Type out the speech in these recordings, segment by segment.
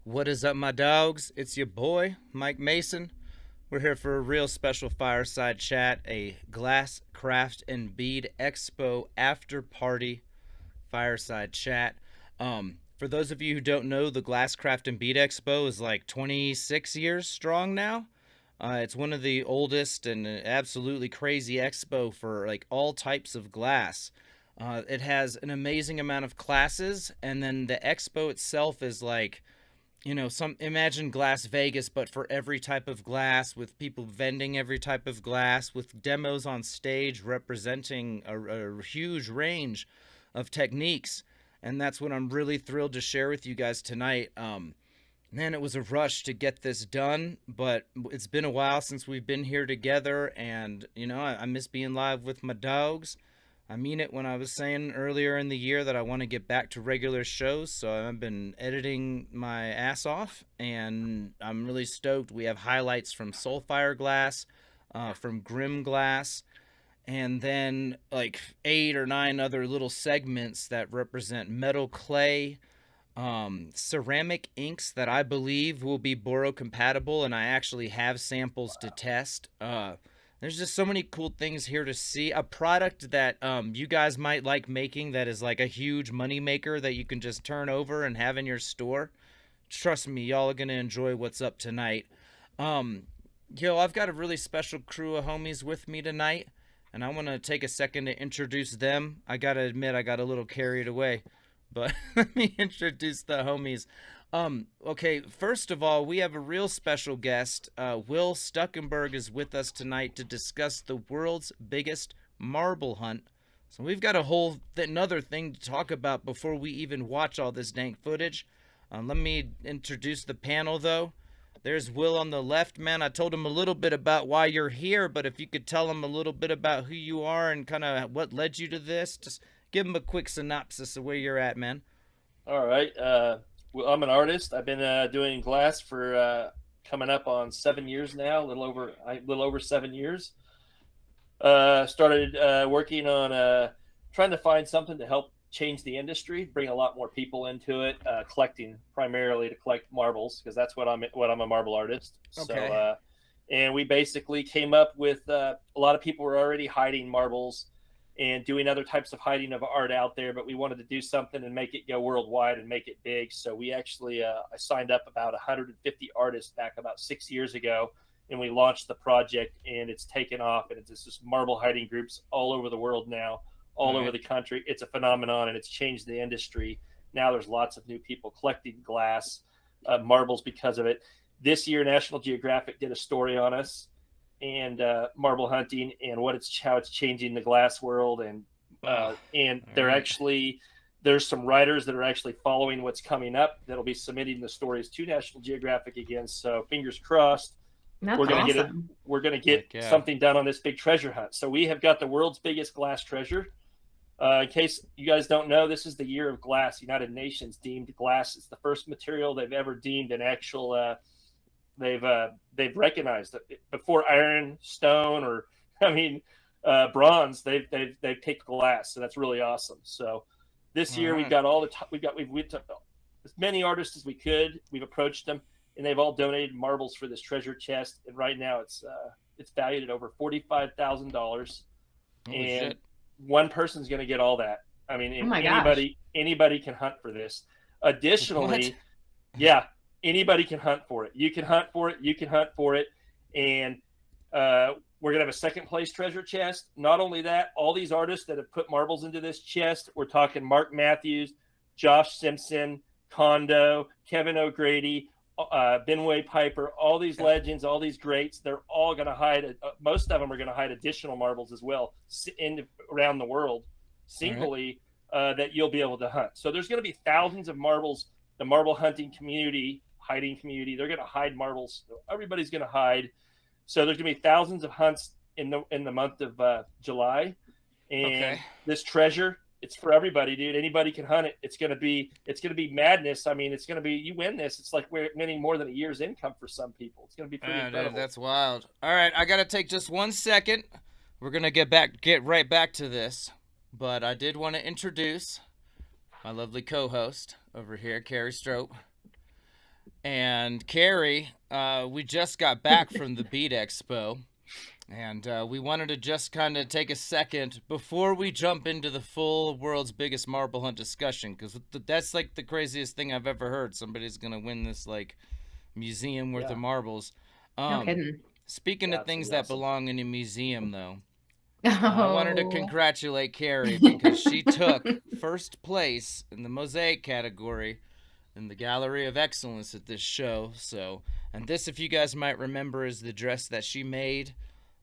What is up, my dogs? It's your boy, Mike Mason. We're here for a real special fireside chat, a Glass, Craft, and Bead Expo after party fireside chat. For those of you who don't know, the Glass, Craft, and Bead Expo is like 26 years strong now. It's one of the oldest and absolutely crazy expo for like all types of glass. It has an amazing amount of classes, and then the expo itself is like, some imagine Glass Vegas, but for every type of glass, with people vending every type of glass, with demos on stage representing a huge range of techniques. And that's what I'm really thrilled to share with you guys tonight. Man, it was a rush to get this done, but it's been a while since we've been here together, and I miss being live with my dogs. I mean it when I was saying earlier in the year that I want to get back to regular shows, so I've been editing my ass off, and I'm really stoked. We have highlights from Soulfire Glass, from Grim Glass, and then like 8 or 9 other little segments that represent metal clay, ceramic inks that I believe will be boro compatible, and I actually have samples to test. There's just so many cool things here to see. A product that you guys might like making that is like a huge money maker that you can just turn over and have in your store. Trust me, y'all are gonna enjoy what's up tonight. I've got a really special crew of homies with me tonight, and I want to take a second to introduce them. I gotta admit, I got a little carried away. But let me introduce the homies. Okay, first of all, we have a real special guest. Will Stuckenberg is with us tonight to discuss the world's biggest marble hunt. So we've got a whole another thing to talk about before we even watch all this dank footage. Let me introduce the panel, though. There's Will on the left, man. I told him a little bit about why you're here, but if you could tell him a little bit about who you are and kind of what led you to this, just give him a quick synopsis of where you're at, man. All right. Well, I'm an artist. I've been doing glass for coming up on 7 years now, a little over 7 years. Started working on trying to find something to help change the industry, bring a lot more people into it, collecting primarily to collect marbles, because that's what I'm a marble artist. Okay. So, and we basically came up with a lot of people were already hiding marbles and doing other types of hiding of art out there, but we wanted to do something and make it go worldwide and make it big. So we actually, I signed up about 150 artists back about 6 years ago, and we launched the project, and it's taken off, and it's just marble hiding groups all over the world now, all over the country. It's a phenomenon, and it's changed the industry. Now there's lots of new people collecting glass, marbles because of it. This year, National Geographic did a story on us and marble hunting and how it's changing the glass world, and they're actually, there's some writers that are actually following what's coming up that'll be submitting the stories to National Geographic again. So fingers crossed, we're gonna get something done on this big treasure hunt. So we have got the world's biggest glass treasure. In case you guys don't know, this is the year of glass. United Nations deemed glass, it's the first material they've ever deemed an actual they've recognized it. Before iron, stone, or bronze, they've picked glass. So that's really awesome. So this year we've got we've took as many artists as we could. We've approached them, and they've all donated marbles for this treasure chest. And right now it's valued at over $45,000. And shit. One person's going to get all that. I mean, anybody can hunt for this. Additionally, yeah. Anybody can hunt for it. You can hunt for it. You can hunt for it. And we're going to have a second place treasure chest. Not only that, all these artists that have put marbles into this chest, we're talking Mark Matthews, Josh Simpson, Kondo, Kevin O'Grady, Benway Piper, all these legends, all these greats. They're all going to hide. Most of them are going to hide additional marbles as well around the world, singly, that you'll be able to hunt. So there's going to be thousands of marbles. The marble hunting community, hiding community, they're going to hide marbles. Everybody's going to hide. So there's going to be thousands of hunts in the month of July. And this treasure, it's for everybody, dude. Anybody can hunt it. It's going to be madness. I mean, it's going to be, you win this, it's like we're winning more than a year's income for some people. It's going to be pretty incredible. Dude, that's wild. All right, I got to take just 1 second. We're going to get right back to this. But I did want to introduce my lovely co-host over here, Carrie Strope. And Carrie, we just got back from the Bead Expo, and we wanted to just kind of take a second before we jump into the full world's biggest marble hunt discussion, because that's like the craziest thing I've ever heard. Somebody's gonna win this like museum worth of marbles. No kidding. Speaking of things that belong in a museum, though, Oh. I wanted to congratulate Carrie because she took first place in the mosaic category in the Gallery of Excellence at this show. So, and this, if you guys might remember, is the dress that she made.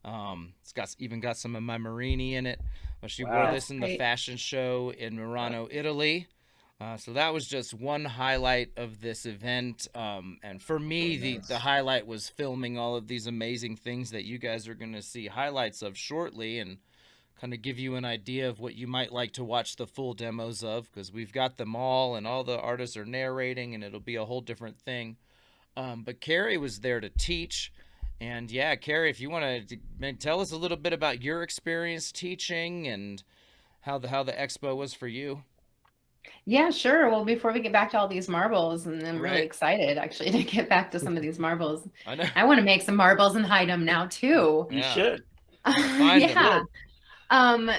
It's even got some of my Marini in it. But she wore this in the fashion show in Murano, Italy. So that was just one highlight of this event. And for me, the highlight was filming all of these amazing things that you guys are going to see highlights of shortly, and kind of give you an idea of what you might like to watch the full demos of, because we've got them all and all the artists are narrating, and it'll be a whole different thing. But Carrie was there to teach. And yeah, Carrie, if you want to tell us a little bit about your experience teaching and how the expo was for you. Yeah, sure. Well, before we get back to all these marbles, and I'm really excited actually to get back to some of these marbles. I know. I want to make some marbles and hide them now too. You should. Yeah.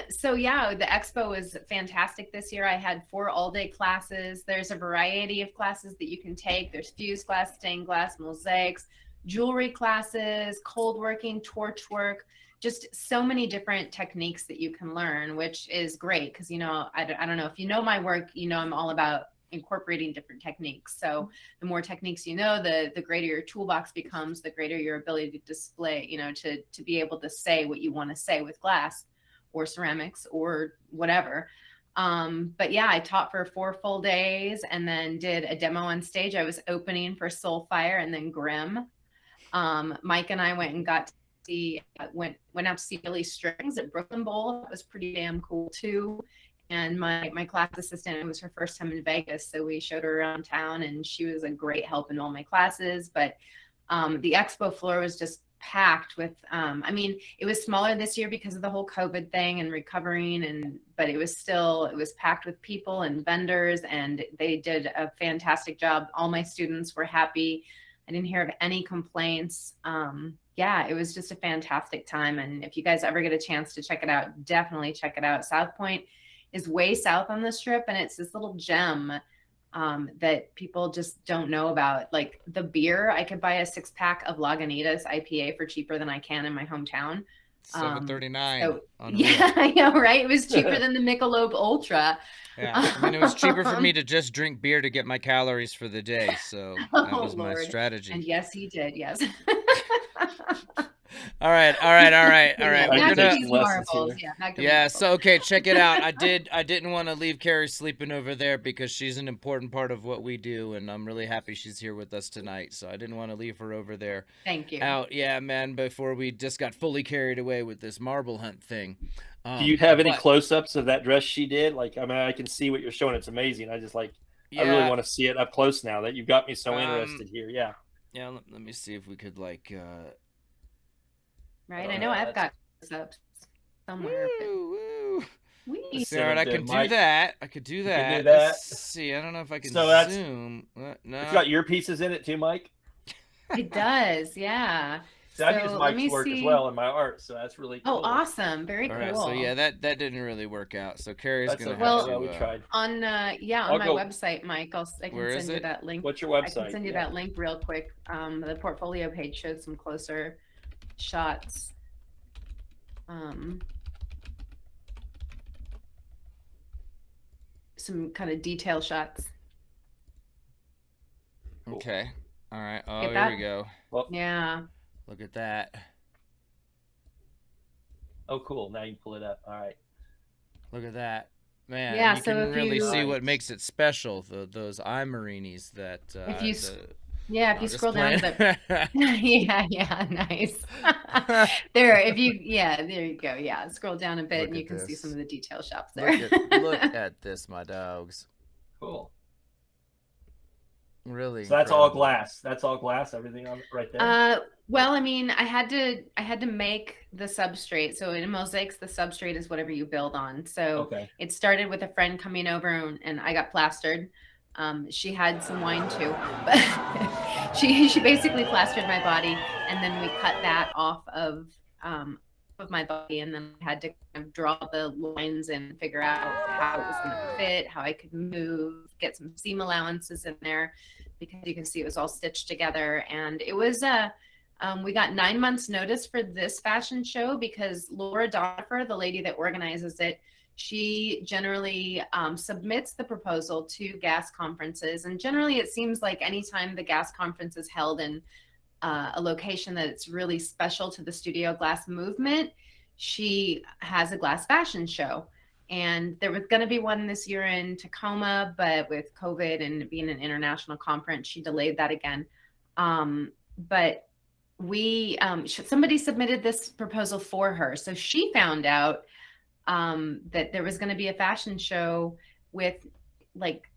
So yeah, the expo was fantastic this year. I had 4 all-day classes. There's a variety of classes that you can take. There's fused glass, stained glass, mosaics, jewelry classes, cold working, torch work, just so many different techniques that you can learn, which is great because, you know, I don't know if you know my work, you know, I'm all about incorporating different techniques. So the more techniques you know, the greater your toolbox becomes, the greater your ability to display, you know, to be able to say what you want to say with glass or ceramics or whatever. But yeah, I taught for 4 full days and then did a demo on stage. I was opening for Soulfire and then Grimm. Mike and I went and got to see, went out to see Billy Strings at Brooklyn Bowl. That was pretty damn cool too. And my class assistant, it was her first time in Vegas, so we showed her around town, and she was a great help in all my classes. But the expo floor was just packed with, I mean, it was smaller this year because of the whole COVID thing and recovering, but it was packed with people and vendors, and they did a fantastic job. All my students were happy. I didn't hear of any complaints. Yeah, it was just a fantastic time. And if you guys ever get a chance to check it out, definitely check it out. South Point is way south on the strip, and it's this little gem that people just don't know about. Like the beer, I could buy a 6-pack of Lagunitas IPA for cheaper than I can in my hometown. $7.39. So, yeah, I know, right? It was cheaper than the Michelob Ultra. Yeah, I mean, it was cheaper for me to just drink beer to get my calories for the day. So that was my strategy. And yes, he did. Yes. All right. Yeah, so okay, check it out. I didn't want to leave Carrie sleeping over there because she's an important part of what we do, and I'm really happy she's here with us tonight. So I didn't want to leave her over there. Thank you. Yeah, man, before we just got fully carried away with this marble hunt thing. Do you have any close-ups of that dress she did? Like, I mean, I can see what you're showing. It's amazing. I just I really want to see it up close now that you've got me so interested here. Yeah. Yeah, let me see if we could like right, I know I've got close-ups somewhere. Sarah, I can do that. I could do that. You can do that. Let's see, I don't know if I can zoom. No. It's got earpieces in it too, Mike. It does, yeah. So I use Mike's work as well in my art, so that's really cool. Oh, awesome! Very cool. Right, so yeah, that didn't really work out. So Carrie's gonna we tried on my website, Mike. I can send you that link. What's your website? I can send you that link real quick. The portfolio page showed some closer shots. Some kind of detail shots. Okay. All right. Oh, here we go. Well, yeah. Look at that. Oh, cool. Now you can pull it up. All right. Look at that. Man, yeah, you can really see what makes it special, those eye Marinis that... if you scroll down to the... yeah, nice. there you go. Yeah, scroll down a bit and you can see some of the detail shops there. Look at this, my dogs. Cool. Really? So that's all glass. That's all glass. Everything on right there. Well, I mean, I had to make the substrate. So in mosaics, the substrate is whatever you build on. So it started with a friend coming over and I got plastered. She had some wine too, but she basically plastered my body, and then we cut that off of my body, and then I had to kind of draw the lines and figure out how it was going to fit, how I could move, get some seam allowances in there, because you can see it was all stitched together. And it was we got 9 months notice for this fashion show, because Laura Donofer, the lady that organizes it, she generally submits the proposal to GAS conferences. And generally it seems like anytime the GAS conference is held in a location that it's really special to the studio glass movement, she has a glass fashion show. And there was going to be one this year in Tacoma, but with COVID and being an international conference, she delayed that again. But we somebody submitted this proposal for her, so she found out that there was going to be a fashion show with like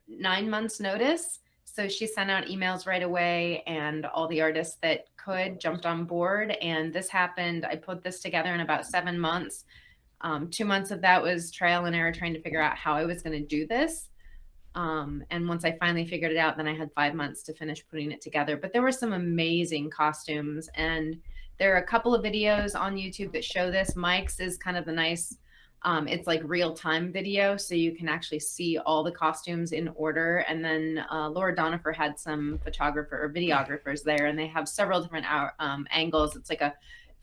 9 months notice. So she sent out emails right away, and all the artists that could jumped on board. And this happened. I put this together in about 7 months. 2 months of that was trial and error, trying to figure out how I was going to do this. And once I finally figured it out, then I had 5 months to finish putting it together. But there were some amazing costumes, and there are a couple of videos on YouTube that show this. Mike's is kind of the nice, it's like real-time video, so you can actually see all the costumes in order. And then Laura Donofer had some photographer or videographers there, and they have several different angles. It's like a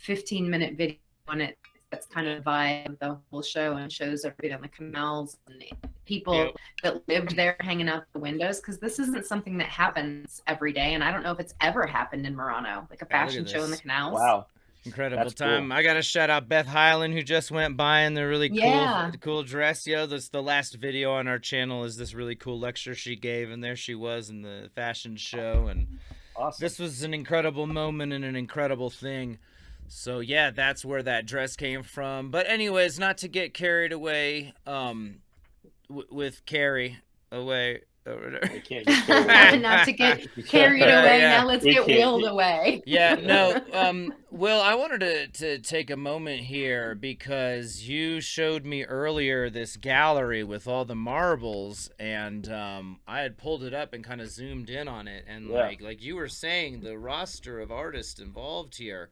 15-minute video on it. That's kind of the vibe of the whole show, and shows everybody on the canals and people that lived there hanging out the windows, because this isn't something that happens every day. And I don't know if it's ever happened in Murano, like a fashion show in the canals. Wow. Incredible That's time. cool. I got to shout out Beth Highland, who just went by in the really cool dress. That's the last video on our channel, is this really cool lecture she gave, and there she was in the fashion show. And awesome. This was an incredible moment and an incredible thing. So yeah, that's where that dress came from. But anyways, not to get carried away with Carrie away. We can't get carried away. Not to get carried away. Yeah. Now let's get wheeled away. Yeah, no. Will, I wanted to take a moment here, because you showed me earlier this gallery with all the marbles, and I had pulled it up and kind of zoomed in on it, and like you were saying, the roster of artists involved here.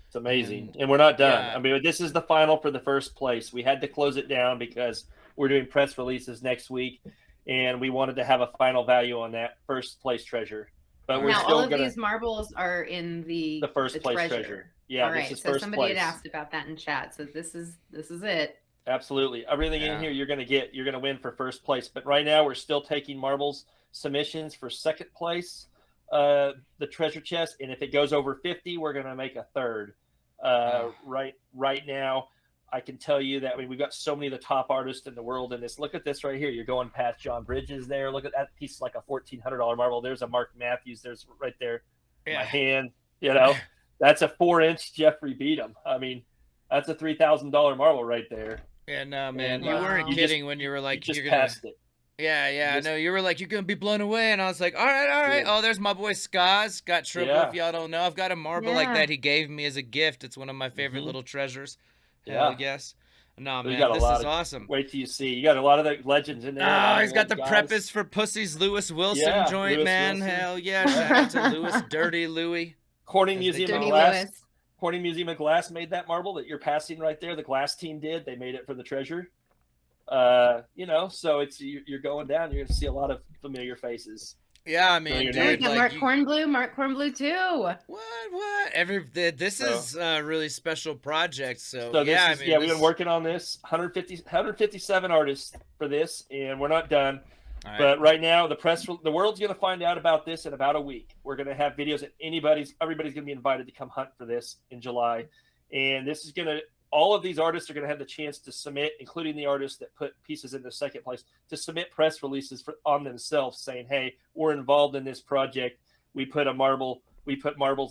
It's amazing. And we're not done. Yeah. I mean, this is the final for the first place. We had to close it down because we're doing press releases next week, and we wanted to have a final value on that first place treasure. But we're now, still all of these marbles are in the first place treasure. Yeah, all right, this is so first somebody place. had asked about that in chat. So this is it. Absolutely. Everything in here you're going to win for first place. But right now we're still taking marbles submissions for second place, the treasure chest. And if it goes over 50, we're going to make a third. Right now, I can tell you that we've got so many of the top artists in the world in this. Look at this right here. You're going past John Bridges there. Look at that piece, like a $1,400 marble. There's a Mark Matthews. There's right there in my hand. That's a 4-inch Jeffrey Beadham. I mean, that's a $3,000 marble right there. Yeah, no, man, you weren't kidding when you were like, you're gonna pass it. Yeah, no, you were like, you're gonna be blown away, and I was like, all right. Oh, there's my boy Skaz, got triple. If y'all don't know, I've got a marble like that he gave me as a gift. It's one of my favorite little treasures. Hell yes. No, man, this is awesome. Wait till you see. You got a lot of the legends in there. Oh, he's got the preface for Pussy's Lewis Wilson joint, Lewis man. Wilson. Hell yeah. Shout out to Lewis, Dirty Louie. Corning Museum of Glass made that marble that you're passing right there. The glass team did. They made it for the treasure. So it's you're going down. You're going to see a lot of familiar faces. Yeah, I mean, dude, Mark Kornblue too. What? This is a really special project. So we've been working on this. 157 artists for this, and we're not done. Right. But right now, the world's going to find out about this in about a week. We're going to have videos, and everybody's going to be invited to come hunt for this in July. And this is all of these artists are going to have the chance to submit, including the artists that put pieces in the second place, to submit press releases on themselves saying, hey, we're involved in this project. We put marbles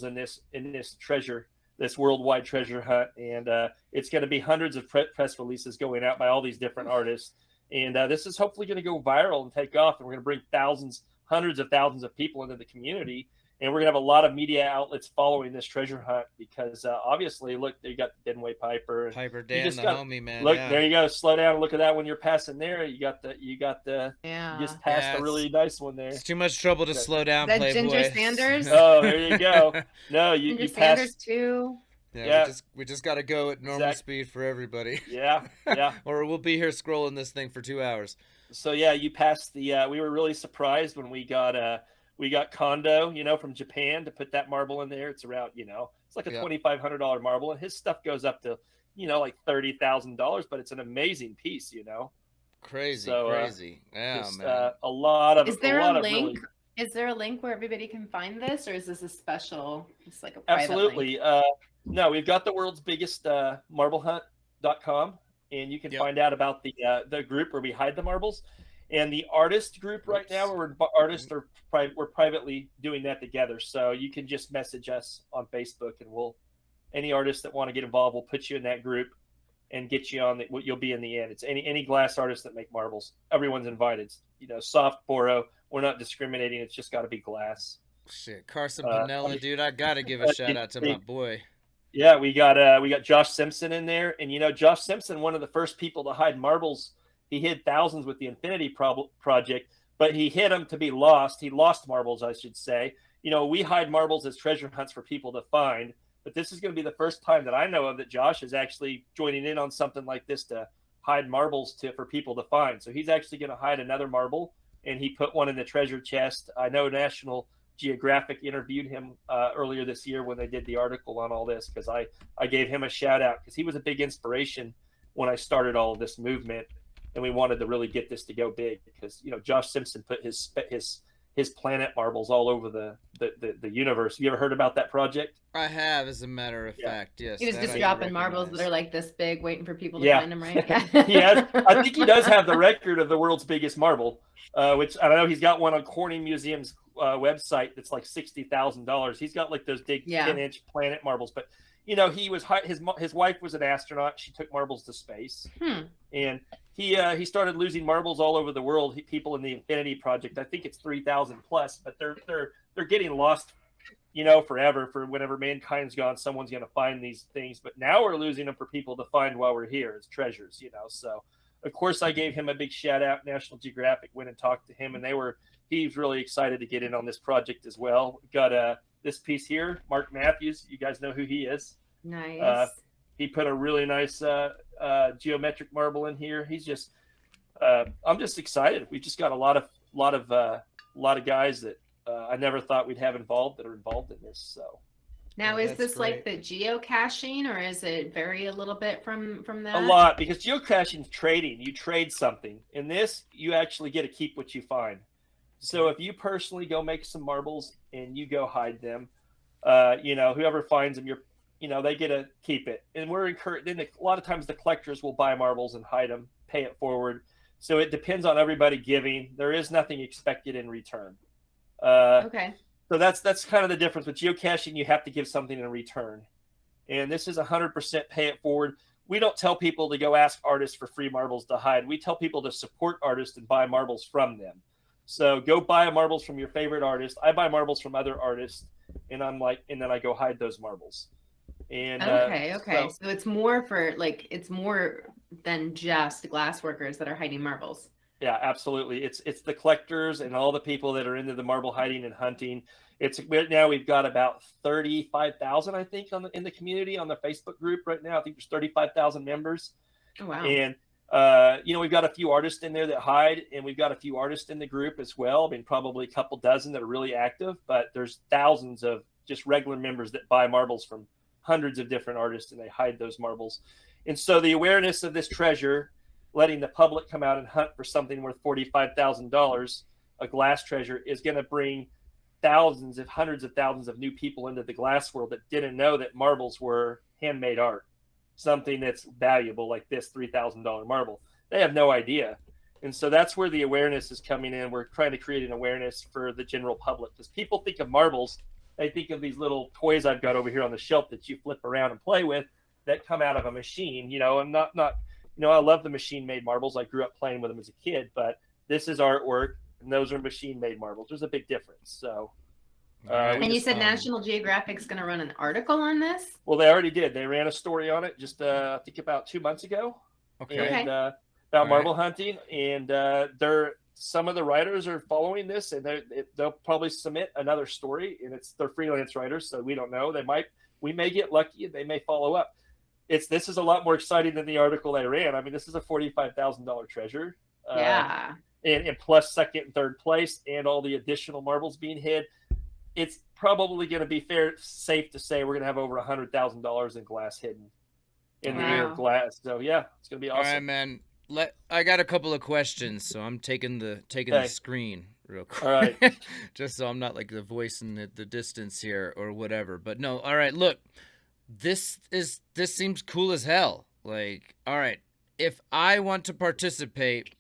in this treasure, this worldwide treasure hunt. And it's going to be hundreds of press releases going out by all these different artists. And this is hopefully going to go viral and take off. And we're going to bring hundreds of thousands of people into the community. And we're gonna have a lot of media outlets following this treasure hunt because obviously, look, you got the Denway Piper. And Piper you Dan, just the got, homie, man. look, yeah. there you go. Slow down and look at that when you're passing there. You got the you just passed a really nice one there. It's too much trouble to slow down, that Playboy. Ginger Sanders? Oh, there you go. No, Ginger you Sanders passed. too. Yeah, we just got to go at normal speed for everybody. Yeah. Or we'll be here scrolling this thing for 2 hours. So yeah, you passed the. We were really surprised when we got Kondo, from Japan to put that marble in there. It's around, it's like a $2,500 marble, and his stuff goes up to, like $30,000. But it's an amazing piece, Crazy, so, crazy. Yeah, just, man. A lot of. Is there a link? Really... Is there a link where everybody can find this, or is this a special? It's like a private absolutely. link? No, we've got the world's biggest marblehunt.com, and you can find out about the group where we hide the marbles. And the artist group right now, we're privately doing that together. So you can just message us on Facebook, and any artists that want to get involved, we'll put you in that group and get you on. You'll be in the end. It's any glass artists that make marbles. Everyone's invited. Soft boro. We're not discriminating. It's just got to be glass. Shit, Carson Pinella, dude, I gotta give a shout out to my boy. Yeah, we got Josh Simpson in there, and Josh Simpson, one of the first people to hide marbles. He hid thousands with the Infinity Project, but he hid them to be lost. He lost marbles, I should say. We hide marbles as treasure hunts for people to find, but this is going to be the first time that I know of that Josh is actually joining in on something like this to hide marbles for people to find. So he's actually going to hide another marble, and he put one in the treasure chest. I know National Geographic interviewed him earlier this year when they did the article on all this, because I gave him a shout out because he was a big inspiration when I started all of this movement. And we wanted to really get this to go big because, Josh Simpson put his planet marbles all over the universe. Have you ever heard about that project? I have, as a matter of fact, yes. He was just dropping marbles that are like this big, waiting for people to find them, right? He has. I think he does have the record of the world's biggest marble, which I don't know. He's got one on Corning Museum's website that's like $60,000. He's got like those big 10-inch planet marbles, but he was his wife was an astronaut. She took marbles to space, and he started losing marbles all over the world. People in the Infinity Project, I think it's 3,000 plus, but they're getting lost, forever. For whenever mankind's gone, someone's going to find these things. But now we're losing them for people to find while we're here as treasures, So, of course, I gave him a big shout out. National Geographic went and talked to him, and he's really excited to get in on this project as well. We've got this piece here, Mark Matthews. You guys know who he is. Nice. He put a really nice geometric marble in here. He's just, I'm just excited. We've just got a lot of guys that I never thought we'd have involved that are involved in this. So now, is this great. Like the geocaching, or is it vary a little bit from that? A lot, because geocaching is trading. You trade something. In this, you actually get to keep what you find. So if you personally go make some marbles and you go hide them, whoever finds them, they get to keep it. And we're encouraged. Then a lot of times the collectors will buy marbles and hide them, pay it forward. So it depends on everybody giving. There is nothing expected in return. Okay. So that's kind of the difference. With geocaching, you have to give something in return. And this is 100% pay it forward. We don't tell people to go ask artists for free marbles to hide. We tell people to support artists and buy marbles from them. So go buy marbles from your favorite artist. I buy marbles from other artists, and then I go hide those marbles. And okay. So it's more it's more than just glass workers that are hiding marbles. Yeah, absolutely. It's the collectors and all the people that are into the marble hiding and hunting. Right now we've got about 35,000, I think, in the community on the Facebook group right now. I think there's 35,000 members. Oh, wow. And we've got a few artists in there that hide, and we've got a few artists in the group as well. I mean, probably a couple dozen that are really active, but there's thousands of just regular members that buy marbles from hundreds of different artists, and they hide those marbles. And so the awareness of this treasure, letting the public come out and hunt for something worth $45,000, a glass treasure, is going to bring thousands, if hundreds of thousands of new people into the glass world that didn't know that marbles were handmade art, something that's valuable like this $3,000 marble. They have no idea. And so that's where the awareness is coming in. We're trying to create an awareness for the general public, because people think of marbles, they think of these little toys I've got over here on the shelf that you flip around and play with that come out of a machine. I'm not I love the machine-made marbles. I grew up playing with them as a kid, but this is artwork, and those are machine-made marbles. There's a big difference. So And you just, said National Geographic's going to run an article on this? well, they already did. They ran a story on it just I think about 2 months ago. Okay. And about marble hunting, and some of the writers are following this, and they'll probably submit another story, and they're freelance writers, so we don't know. We may get lucky, and they may follow up. This is a lot more exciting than the article I ran. I mean, this is a $45,000 treasure. Yeah. And plus second and third place, and all the additional marbles being hid. It's probably going to be safe to say we're going to have over $100,000 in glass hidden in the year of glass. So yeah, it's going to be awesome. All right, man. I got a couple of questions, so I'm taking the screen real quick. All right. Just so I'm not like the voice in the distance here or whatever. But no, all right, look. This seems cool as hell. Like, all right, if I want to participate,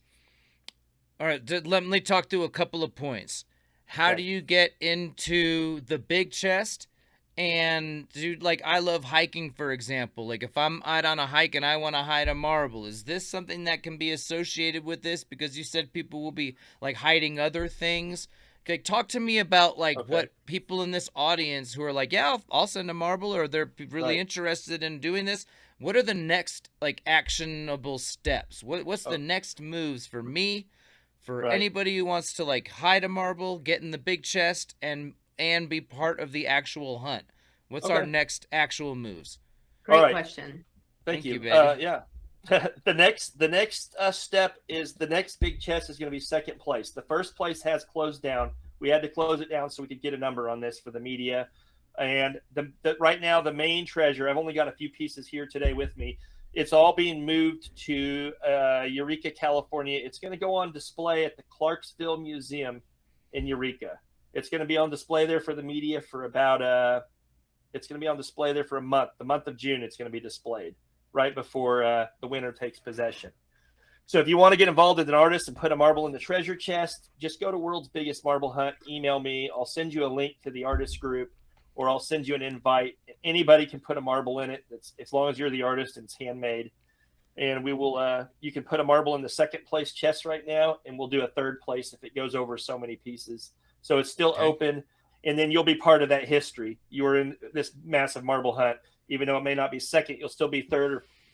all right, let me talk through a couple of points. How do you get into the big chest? And dude, like, I love hiking, for example. Like, if I'm out on a hike and I want to hide a marble, is this something that can be associated with this? Because you said people will be like hiding other things. Okay, talk to me about what people in this audience who are like, yeah, I'll send a marble, or they're really interested in doing this. What are the next like actionable steps? What's the next moves for me, for anybody who wants to like hide a marble, get in the big chest, and be part of the actual hunt? What's our next actual moves? Great question. Thank you. Baby. Yeah. the next step is the next big chest is going to be second place. The first place has closed down. We had to close it down so we could get a number on this for the media. And right now, the main treasure, I've only got a few pieces here today with me. It's all being moved to Eureka, California. It's going to go on display at the Clarksville Museum in Eureka. It's going to be on display there for the media for it's going to be on display there for a month. The month of June, it's going to be displayed right before the winner takes possession. So if you want to get involved as an artist and put a marble in the treasure chest, just go to World's Biggest Marble Hunt, email me. I'll send you a link to the artist group, or I'll send you an invite. Anybody can put a marble in it. As long as you're the artist and it's handmade. And we will, you can put a marble in the second place chest right now, and we'll do a third place if it goes over so many pieces. So it's still open, and then you'll be part of that history. You were in this massive marble hunt. Even though it may not be second, you'll still be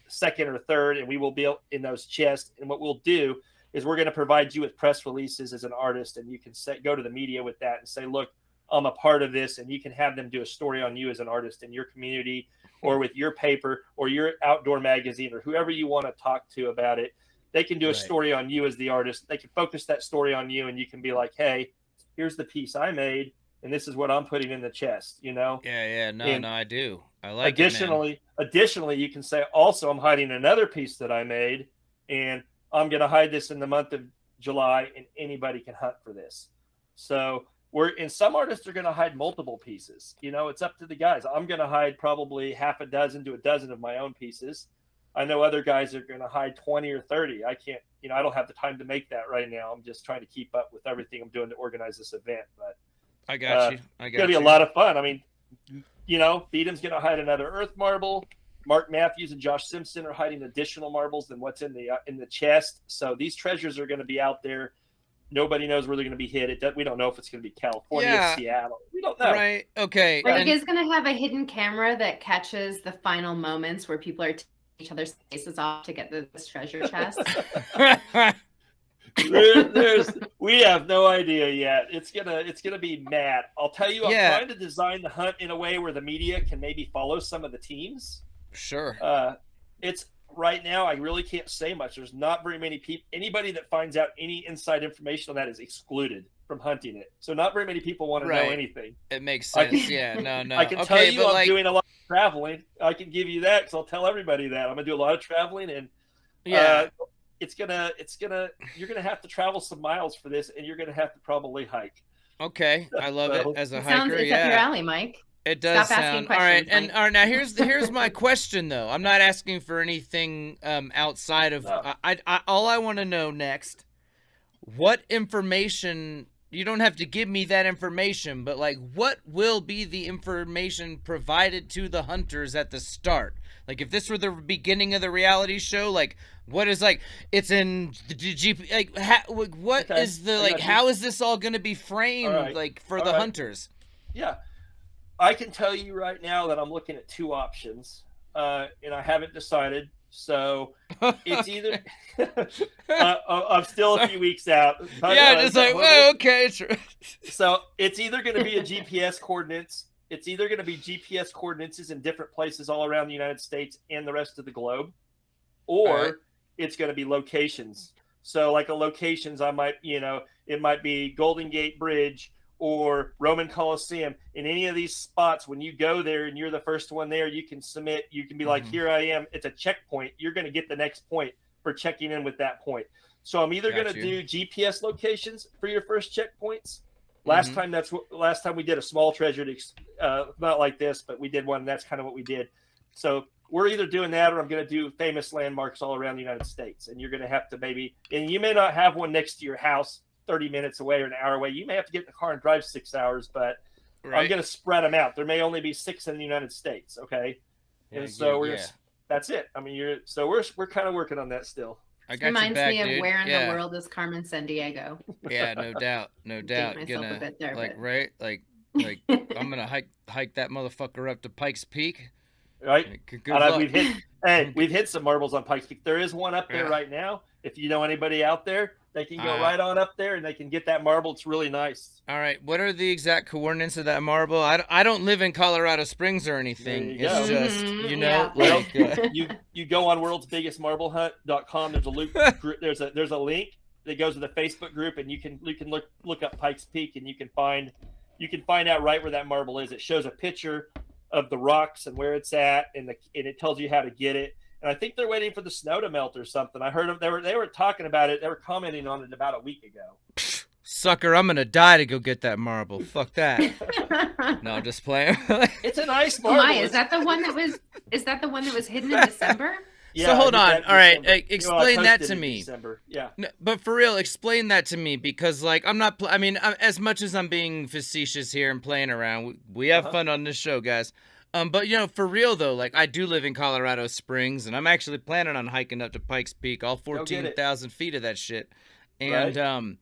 second or third, and we will be in those chests. And what we'll do is we're going to provide you with press releases as an artist, and you can go to the media with that and say, look, I'm a part of this, and you can have them do a story on you as an artist in your community or with your paper or your outdoor magazine or whoever you want to talk to about it. They can do a story on you as the artist. They can focus that story on you, and you can be like, hey, here's the piece I made, and this is what I'm putting in the chest, you know? Yeah. No, I do. I like additionally, you can say, also, I'm hiding another piece that I made, and I'm going to hide this in the month of July, and anybody can hunt for this. So some artists are going to hide multiple pieces. You know, it's up to the guys. I'm going to hide probably half a dozen to a dozen of my own pieces. I know other guys are going to hide 20 or 30. I can't, I don't have the time to make that right now. I'm just trying to keep up with everything I'm doing to organize this event. But I got you. It's going to be a lot of fun. I mean, Beadham's going to hide another earth marble. Mark Matthews and Josh Simpson are hiding additional marbles than what's in the chest. So these treasures are going to be out there. Nobody knows where they're going to be hid. We don't know if it's going to be California, Seattle. We don't know. Right. Okay. Are you guys going to have a hidden camera that catches the final moments where people are taking each other's faces off to get this treasure chest? We have no idea yet. It's gonna be mad. I'll tell you, I'm trying to design the hunt in a way where the media can maybe follow some of the teams. Sure. It's right now, I really can't say much. There's not very many people. Anybody that finds out any inside information on that is excluded from hunting it. So not very many people want to know anything. It makes sense. No. I can tell you I'm doing a lot of traveling. I can give you that because I'll tell everybody that. I'm going to do a lot of traveling, and you're gonna have to travel some miles for this, and you're gonna have to probably hike. Okay, I love it as a hiker. Sounds up your alley, Mike. It does Stop sound all right. Mike. And all right, now here's my question though. I'm not asking for anything outside of. No. All I want to know next. What information? You don't have to give me that information, but like, what will be the information provided to the hunters at the start? Like, if this were the beginning of the reality show, like, what is like? It's in the GP. Like, what is the like? How is this all going to be framed? Like for the hunters? Yeah. I can tell you right now that I'm looking at 2 options, and I haven't decided. So it's either I'm still a few weeks out. But, yeah, just like, well, okay. So it's either going to be a GPS coordinates. It's either going to be GPS coordinates in different places all around the United States and the rest of the globe, or it's going to be locations. So like a locations, I might, it might be Golden Gate Bridge or Roman Coliseum. In any of these spots, when you go there and you're the first one there, you can submit. You can be like, here I am. It's a checkpoint. You're going to get the next point for checking in with that point. So I'm either going to do GPS locations for your first checkpoints. Last time we did a small treasure, not like this, but we did one. And that's kind of what we did. So we're either doing that, or I'm going to do famous landmarks all around the United States. And you're going to have to and you may not have one next to your house 30 minutes away or an hour away. You may have to get in the car and drive 6 hours, but I'm going to spread them out. There may only be 6 in the United States. Okay. And so that's it. I mean, we're kind of working on that still. Reminds me of where in the world is Carmen Sandiego? Yeah, no doubt. A bit there, right? Like I'm gonna hike that motherfucker up to Pikes Peak. Right. We've hit some marbles on Pikes Peak. There is one up there right now. If you know anybody out there, they can go right on up there and they can get that marble. It's really nice. All right. What are the exact coordinates of that marble? I don't live in Colorado Springs or anything. It's just, you go on worldsbiggestmarblehunt.com. There's a link that goes to the Facebook group, and you can look up Pikes Peak, and you can find out right where that marble is. It shows a picture of the rocks and where it's at, and it tells you how to get it. And I think they're waiting for the snow to melt or something. I heard them. They were talking about it. They were commenting on it about a week ago. Sucker, I'm gonna die to go get that marble. Fuck that. No, I'm just playing. It's a nice marble. Is that the one that was? Is that the one that was hidden in December? Yeah, so hold on. All right, explain that to me. December. Yeah. No, but for real, explain that to me, because I'm not. As much as I'm being facetious here and playing around, we have fun on this show, guys. But for real though, I do live in Colorado Springs, and I'm actually planning on hiking up to Pikes Peak, all 14,000 feet of that shit. And I'm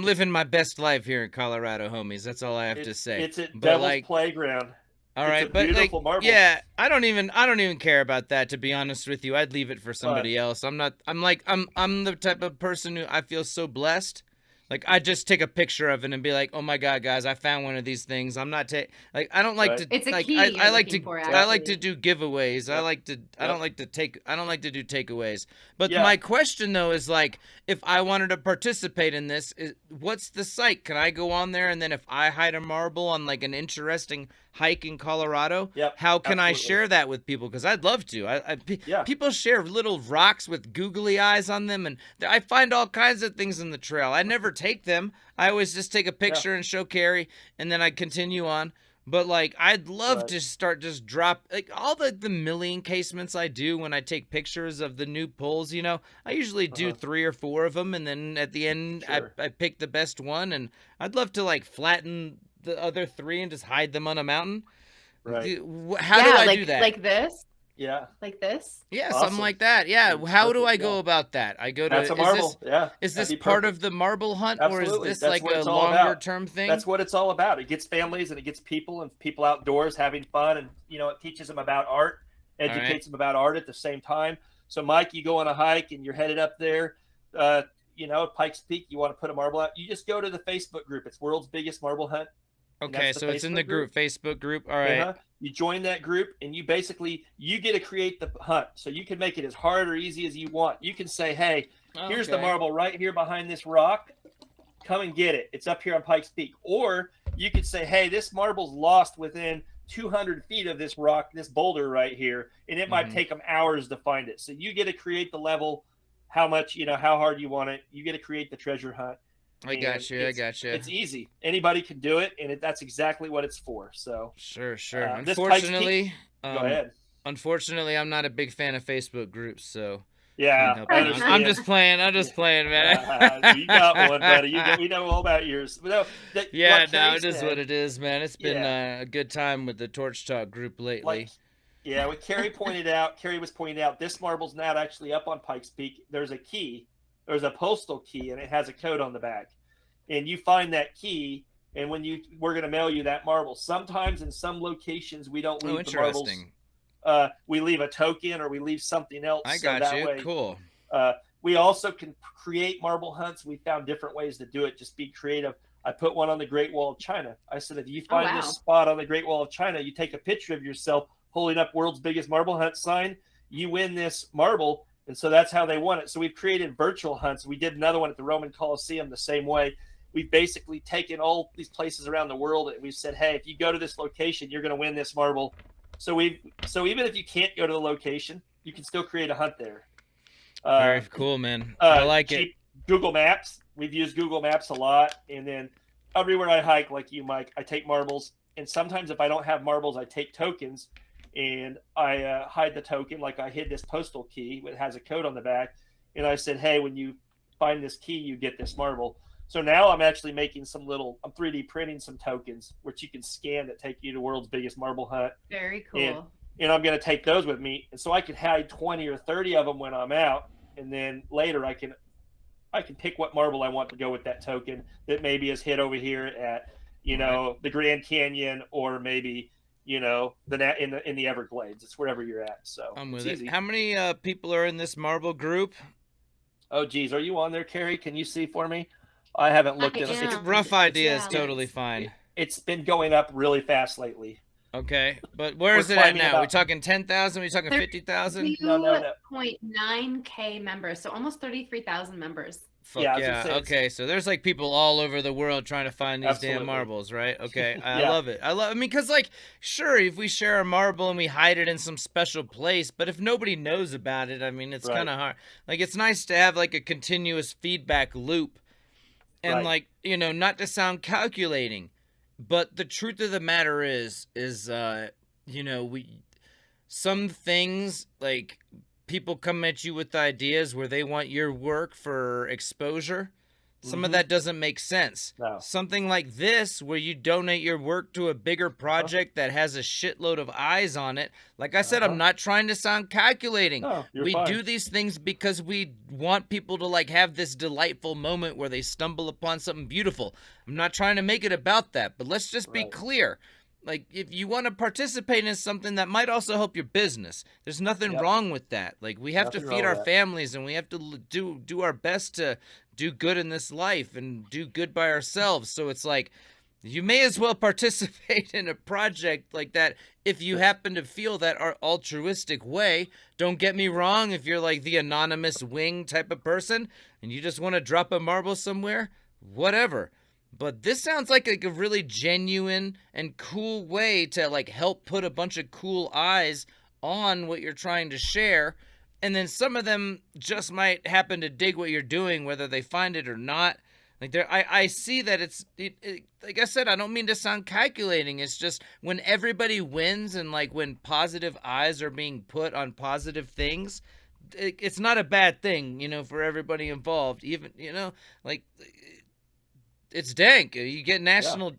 living my best life here in Colorado, homies. That's all I have to say. It's at Devil's Playground. All right, but marble. Yeah, I don't even care about that, to be honest with you. I'd leave it for somebody else. I'm the type of person who I feel so blessed. I just take a picture of it and be like, "Oh my God, guys, I found one of these things." I'm not I don't like to. It's a key. I like to do giveaways. I don't like to do takeaways. But my question though is if I wanted to participate in this, what's the site? Can I go on there, and then if I hide a marble on an interesting hike in Colorado, how can I share that with people? Because I'd love to. People share little rocks with googly eyes on them, and I find all kinds of things in the trail. I never take them. I always just take a picture and show Carrie, and then I continue on. But I'd love to just drop all the milling casements I do when I take pictures of the new pulls. I usually do 3 or 4 of them, and then at the end I pick the best one, and I'd love to flatten the other 3 and just hide them on a mountain. Right. How do I do that? Like this? Yeah. Like this? Yeah, awesome. Something like that. Yeah. How do I go about that? I go to. That's a marble. Is this part of the marble hunt, Absolutely. or is this That's a longer term thing? That's what it's all about. It gets families and it gets people outdoors having fun, and it teaches them about art, educates them about art at the same time. So, Mike, you go on a hike and you're headed up there. Pikes Peak. You want to put a marble out? You just go to the Facebook group. It's World's Biggest Marble Hunt. Okay, so it's in the Facebook group. All right. You join that group, and you get to create the hunt. So you can make it as hard or easy as you want. You can say, hey, here's the marble right here behind this rock. Come and get it. It's up here on Pikes Peak. Or you could say, hey, this marble's lost within 200 feet of this rock, this boulder right here, and it might take them hours to find it. So you get to create the level, how much, how hard you want it. You get to create the treasure hunt. I got you. It's easy. Anybody can do it, and that's exactly what it's for. So sure. Unfortunately, go ahead. Unfortunately, I'm not a big fan of Facebook groups, so yeah, I'm just playing, man. You got one, buddy. We know all about yours. But it is what it is, man. It's been a good time with the Torch Talk group lately. What Carrie was pointing out, this marble's not actually up on Pikes Peak. There's a key. There's a postal key, and it has a code on the back. And you find that key, and we're going to mail you that marble. Sometimes in some locations we don't leave the marbles. We leave a token or we leave something else. I got you. Way, cool. We also can create marble hunts. We found different ways to do it. Just be creative. I put one on the Great Wall of China. I said, if you find this spot on the Great Wall of China, you take a picture of yourself holding up world's biggest marble hunt sign, you win this marble. And so that's how they won it. So we've created virtual hunts. We did another one at the Roman Colosseum the same way. We've basically taken all these places around the world and we've said, hey, if you go to this location, you're going to win this marble. So even if you can't go to the location, you can still create a hunt there. Very cool, man. I like it. Google Maps. We've used Google Maps a lot. And then everywhere I hike, like you, Mike, I take marbles. And sometimes if I don't have marbles, I take tokens and I hide the token. Like I hid this postal key that has a code on the back. And I said, hey, when you find this key, you get this marble. So now I'm actually making I'm 3D printing some tokens, which you can scan that take you to world's biggest marble hunt. Very cool. And I'm going to take those with me. And so I could hide 20 or 30 of them when I'm out. And then later I can pick what marble I want to go with that token that maybe is hit over here at, the Grand Canyon or maybe, in the Everglades. It's wherever you're at. So I'm with it. How many people are in this marble group? Oh, geez. Are you on there, Carrie? Can you see for me? I haven't looked at it. It's rough idea is totally fine. It's been going up really fast lately. Okay, but where is it at now? Are we talking 10,000? Are we talking 50,000? 2.9K members, so almost 33,000 members. Fuck yeah. Okay, so there's like people all over the world trying to find these damn marbles, right? Okay, I love it. I mean, because sure, if we share a marble and we hide it in some special place, but if nobody knows about it, I mean, it's kind of hard. Like, it's nice to have like a continuous feedback loop and not to sound calculating. But the truth of the matter is some things, like, people come at you with ideas where they want your work for exposure. Some of that doesn't make sense. No. Something like this, where you donate your work to a bigger project that has a shitload of eyes on it. Like I said, I'm not trying to sound calculating. No, we do these things because we want people to have this delightful moment where they stumble upon something beautiful. I'm not trying to make it about that, but let's just be clear. Like, if you want to participate in something that might also help your business, there's nothing wrong with that. Like, we have to feed our families, and we have to do our best to do good in this life and do good by ourselves. So it's like, you may as well participate in a project like that if you happen to feel that altruistic way. Don't get me wrong, if you're like the anonymous wing type of person and you just want to drop a marble somewhere, whatever. But this sounds like a really genuine and cool way to help put a bunch of cool eyes on what you're trying to share. And then some of them just might happen to dig what you're doing, whether they find it or not. Like, I see that it's like I said, I don't mean to sound calculating. It's just when everybody wins and when positive eyes are being put on positive things, it's not a bad thing, for everybody involved. Even, it's dank. You get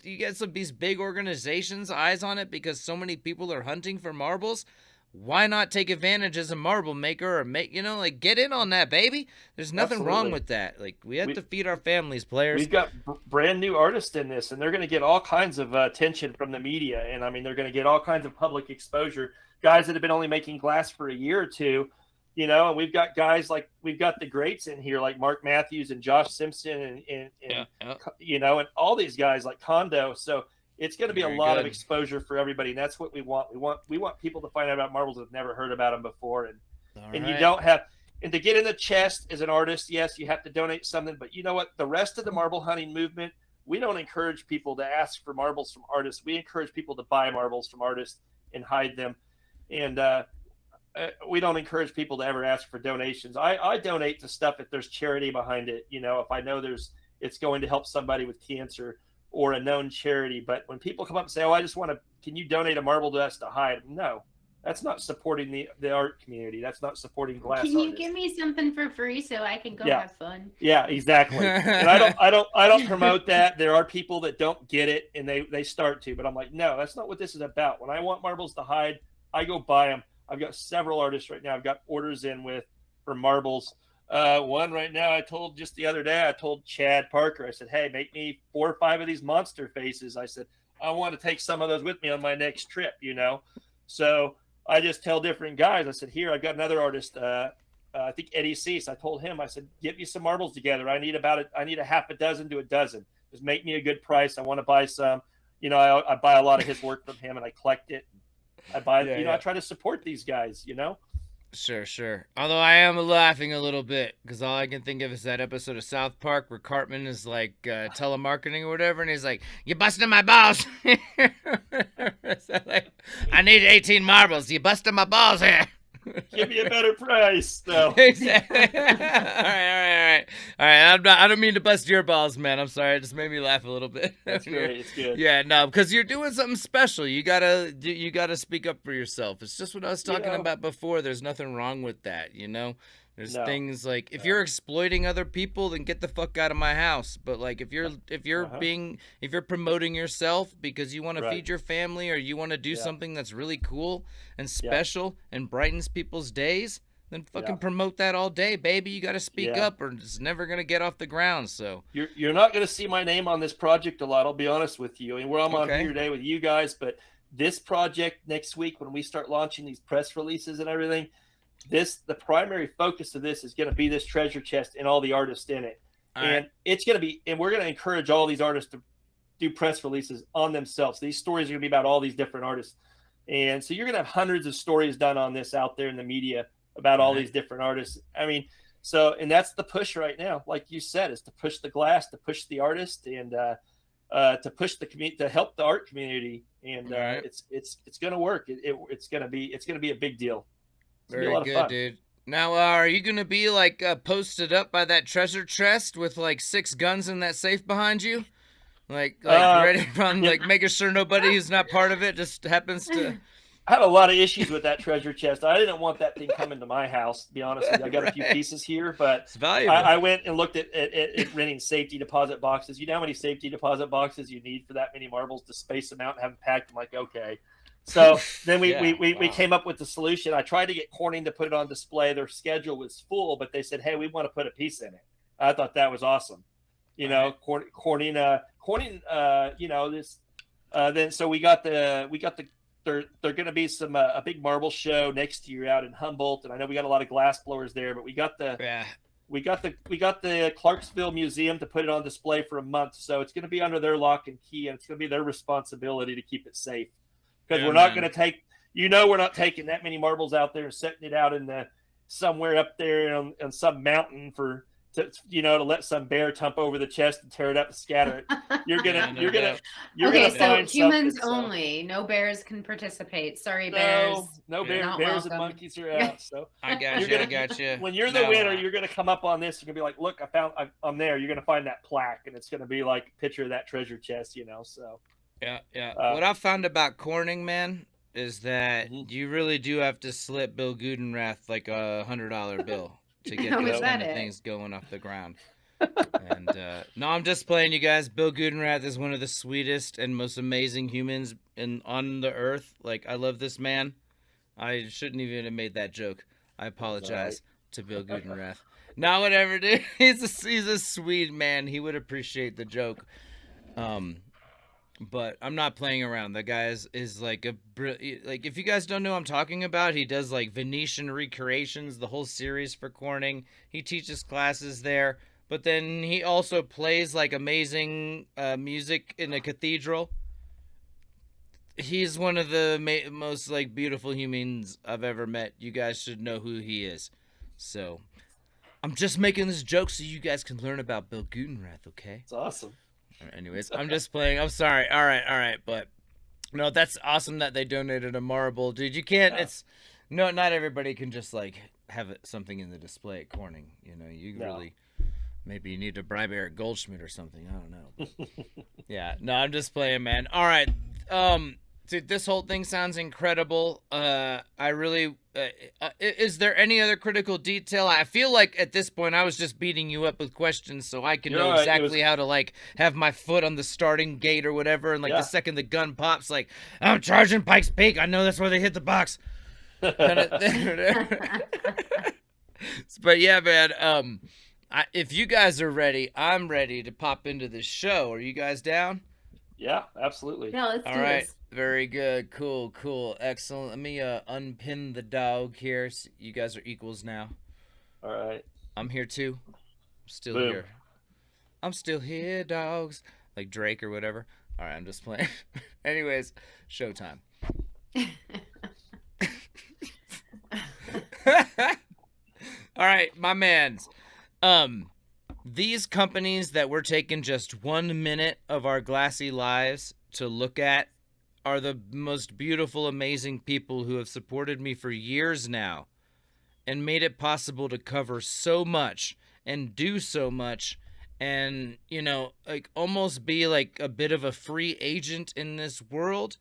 you get some of these big organizations eyes on it because so many people are hunting for marbles. Why not take advantage as a marble maker or get in on that, baby? There's nothing wrong with that. We have to feed our families, players. We've got brand new artists in this, and they're going to get all kinds of attention from the media. And I mean, they're going to get all kinds of public exposure. Guys that have been only making glass for a year or two, and we've got guys we've got the greats in here, like Mark Matthews and Josh Simpson and and all these guys like Kondo. So it's going to be a lot of exposure for everybody, and that's what we want. We want people to find out about marbles that have never heard about them before, you don't have. And to get in the chest as an artist, yes, you have to donate something. But you know what? The rest of the marble hunting movement, we don't encourage people to ask for marbles from artists. We encourage people to buy marbles from artists and hide them, and we don't encourage people to ever ask for donations. I donate to stuff if there's charity behind it. If I know it's going to help somebody with cancer or a known charity. But when people come up and say, "Oh, I just want to," can you donate a marble to us to hide? No, that's not supporting the art community. That's not supporting glass. Can you give me something for free so I can go have fun? Yeah, exactly. And I don't promote that. There are people that don't get it and they start to, but I'm like, no, that's not what this is about. When I want marbles to hide, I go buy them. I've got several artists right now. I've got orders in for marbles. One right now, I told just the other day, I told Chad Parker, I said, hey, make me 4 or 5 of these monster faces. I said, I want to take some of those with me on my next trip, you know? So I just tell different guys, I said, here, I've got another artist, I think Eddie Cease. I told him, I said, get me some marbles together. I need a half a dozen to a dozen. Just make me a good price. I want to buy some. You know, I buy a lot of his work from him and I collect it. I buy, I try to support these guys, you know? Sure. Although I am laughing a little bit because all I can think of is that episode of South Park where Cartman is like telemarketing or whatever, and he's like, "You busting my balls." So like, I need 18 marbles. You busting my balls here. Give me a better price, though. Exactly. All right. I don't mean to bust your balls, man. I'm sorry. It just made me laugh a little bit. That's great. It's good. Yeah, no, because you're doing something special. You gotta speak up for yourself. It's just what I was talking about before. There's nothing wrong with that, you know. There's things like if you're exploiting other people, then get the fuck out of my house. But like if you're promoting yourself because you want to feed your family or you want to do something that's really cool and special and brightens people's days, then fucking promote that all day, baby. You got to speak up or it's never going to get off the ground. So you're not going to see my name on this project a lot. I'll be honest with you. And I'm on here today with you guys, but this project next week when we start launching these press releases and everything, the primary focus of this is going to be this treasure chest and all the artists in it. It's going to be, and we're going to encourage all these artists to do press releases on themselves. These stories are going to be about all these different artists. And so you're going to have hundreds of stories done on this out there in the media about all these different artists. I mean, and that's the push right now. Like you said, is to push the glass, to push the artist and to push the community, to help the art community. And it's going to work. It's going to be a big deal. Very good, dude. Now, are you going to be like posted up by that treasure chest with like 6 guns in that safe behind you? Like ready from like making sure nobody who's not part of it just happens to. I had a lot of issues with that treasure chest. I didn't want that thing coming to my house, to be honest with you. I got a few pieces here, but it's valuable. I went and looked at renting safety deposit boxes. You know how many safety deposit boxes you need for that many marbles to space them out and have them packed? I'm like, okay. So then we came up with the solution. I tried to get Corning to put it on display. Their schedule was full, but they said, hey, we want to put a piece in it. I thought that was awesome. You know, Corning, you know, this, then, so we got the, they're going to be some, a big marble show next year out in Humboldt. And I know we got a lot of glass blowers there, but we got the Clarksville Museum to put it on display for a month. So it's going to be under their lock and key, and it's going to be their responsibility to keep it safe. Because we're not going to take, we're not taking that many marbles out there and setting it out in somewhere up there on some mountain to let some bear tump over the chest and tear it up and scatter it. You're gonna find humans only. No bears can participate. Sorry, bears. No bears and monkeys are out. So I got you. When you're the winner, you're gonna come up on this. You're gonna be like, look, I'm there. You're gonna find that plaque, and it's gonna be like a picture of that treasure chest. So. Yeah. What I found about Corning, man, is that you really do have to slip Bill Gudenrath like a $100 bill to get those kind of things going off the ground. And no, I'm just playing, you guys. Bill Gudenrath is one of the sweetest and most amazing humans on the earth. Like, I love this man. I shouldn't even have made that joke. I apologize to Bill Gudenrath. No, whatever, dude. He's a sweet man. He would appreciate the joke. But I'm not playing around. The guy is like if you guys don't know what I'm talking about, he does like Venetian recreations, the whole series for Corning. He teaches classes there, but then he also plays like amazing music in a cathedral. He's one of the most like beautiful humans I've ever met. You guys should know who he is. So I'm just making this joke so you guys can learn about Bill Gudenrath, okay? It's awesome. Anyways, I'm just playing. I'm sorry. All right. But no, that's awesome that they donated a marble, dude. You can't. Not everybody can just like have something in the display at Corning. You know, really maybe you need to bribe Eric Goldschmidt or something. I don't know. Yeah. No, I'm just playing, man. All right. Dude, this whole thing sounds incredible. I really. Is there any other critical detail? I feel like at this point I was just beating you up with questions so I can know exactly how to like have my foot on the starting gate or whatever. And like the second the gun pops, like I'm charging Pikes Peak. I know that's where they hit the box. But yeah, man. If you guys are ready, I'm ready to pop into the show. Are you guys down? Yeah, absolutely. Yeah, let's All do right. this. Very good. Cool. Excellent. Let me unpin the dog here. So you guys are equals now. All right. I'm here too. Still Boom. here. I'm still here, dogs. Like Drake or whatever. All right, I'm just playing. Anyways, showtime. All right, my mans. These companies that we're taking just 1 minute of our glassy lives to look at are the most beautiful, amazing people who have supported me for years now and made it possible to cover so much and do so much and, you know, like almost be like a bit of a free agent in this world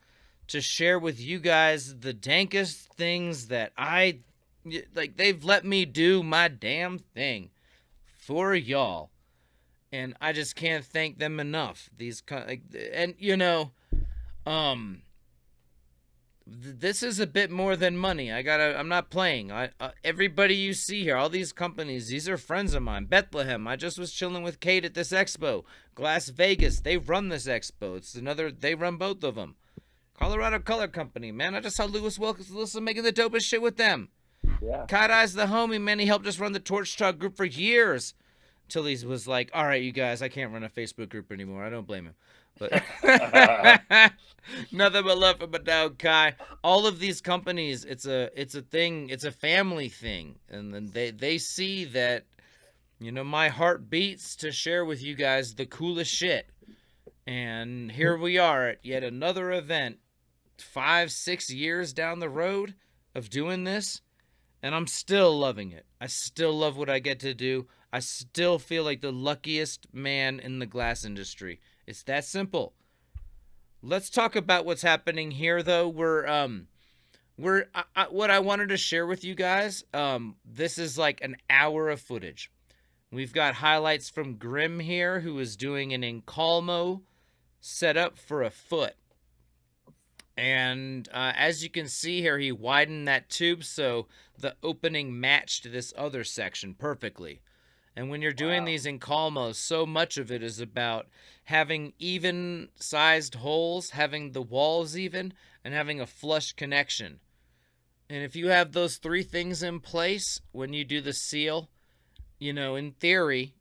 to share with you guys the dankest things that they've let me do my damn thing for y'all. And I just can't thank them enough. This is a bit more than money. I'm not playing. Everybody you see here, all these companies, these are friends of mine. Bethlehem, I just was chilling with Kate at this expo. Glass Vegas, they run this expo. They run both of them. Colorado Color Company, man, I just saw Lewis Wilson making the dopest shit with them. Yeah. Kye Dyes, the homie, man, he helped us run the Torch Talk group for years. Till he was like, all right, you guys, I can't run a Facebook group anymore. I don't blame him. But nothing but love for my dog, Kye. All of these companies, it's a thing. It's a family thing. And then they see that, you know, my heart beats to share with you guys the coolest shit. And here we are at yet another event 5-6 years down the road of doing this. And I'm still loving it. I still love what I get to do. I still feel like the luckiest man in the glass industry. It's that simple. Let's talk about what's happening here, though. What I wanted to share with you guys. This is like an hour of footage. We've got highlights from Grim here, who is doing an Encalmo setup for a foot. And as you can see here, he widened that tube so the opening matched this other section perfectly. And when you're doing these Encalmos, so much of it is about having even-sized holes, having the walls even, and having a flush connection. And if you have those three things in place when you do the seal, you know, in theory,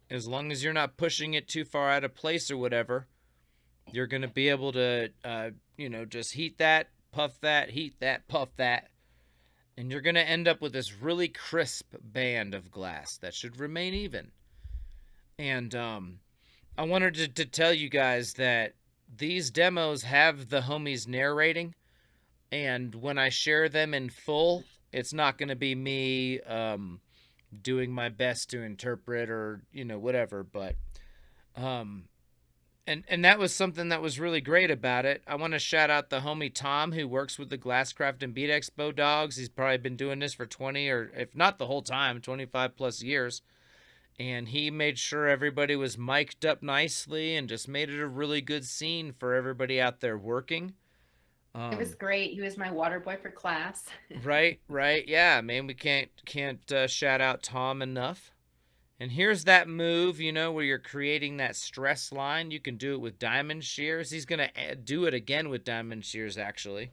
as long as you're not pushing it too far out of place or whatever, you're going to be able to, just heat that, puff that, heat that, puff that. And you're going to end up with this really crisp band of glass that should remain even. And I wanted to tell you guys that these demos have the homies narrating. And when I share them in full, it's not going to be me doing my best to interpret or, whatever. But And that was something that was really great about it. I want to shout out the homie Tom, who works with the Glasscraft and Bead Expo dogs. He's probably been doing this for 20 or if not the whole time, 25 plus years. And he made sure everybody was mic'd up nicely and just made it a really good scene for everybody out there working. It was great. He was my water boy for class. Right. Yeah, man, we can't shout out Tom enough. And here's that move, where you're creating that stress line. You can do it with diamond shears. He's going to do it again with diamond shears, actually.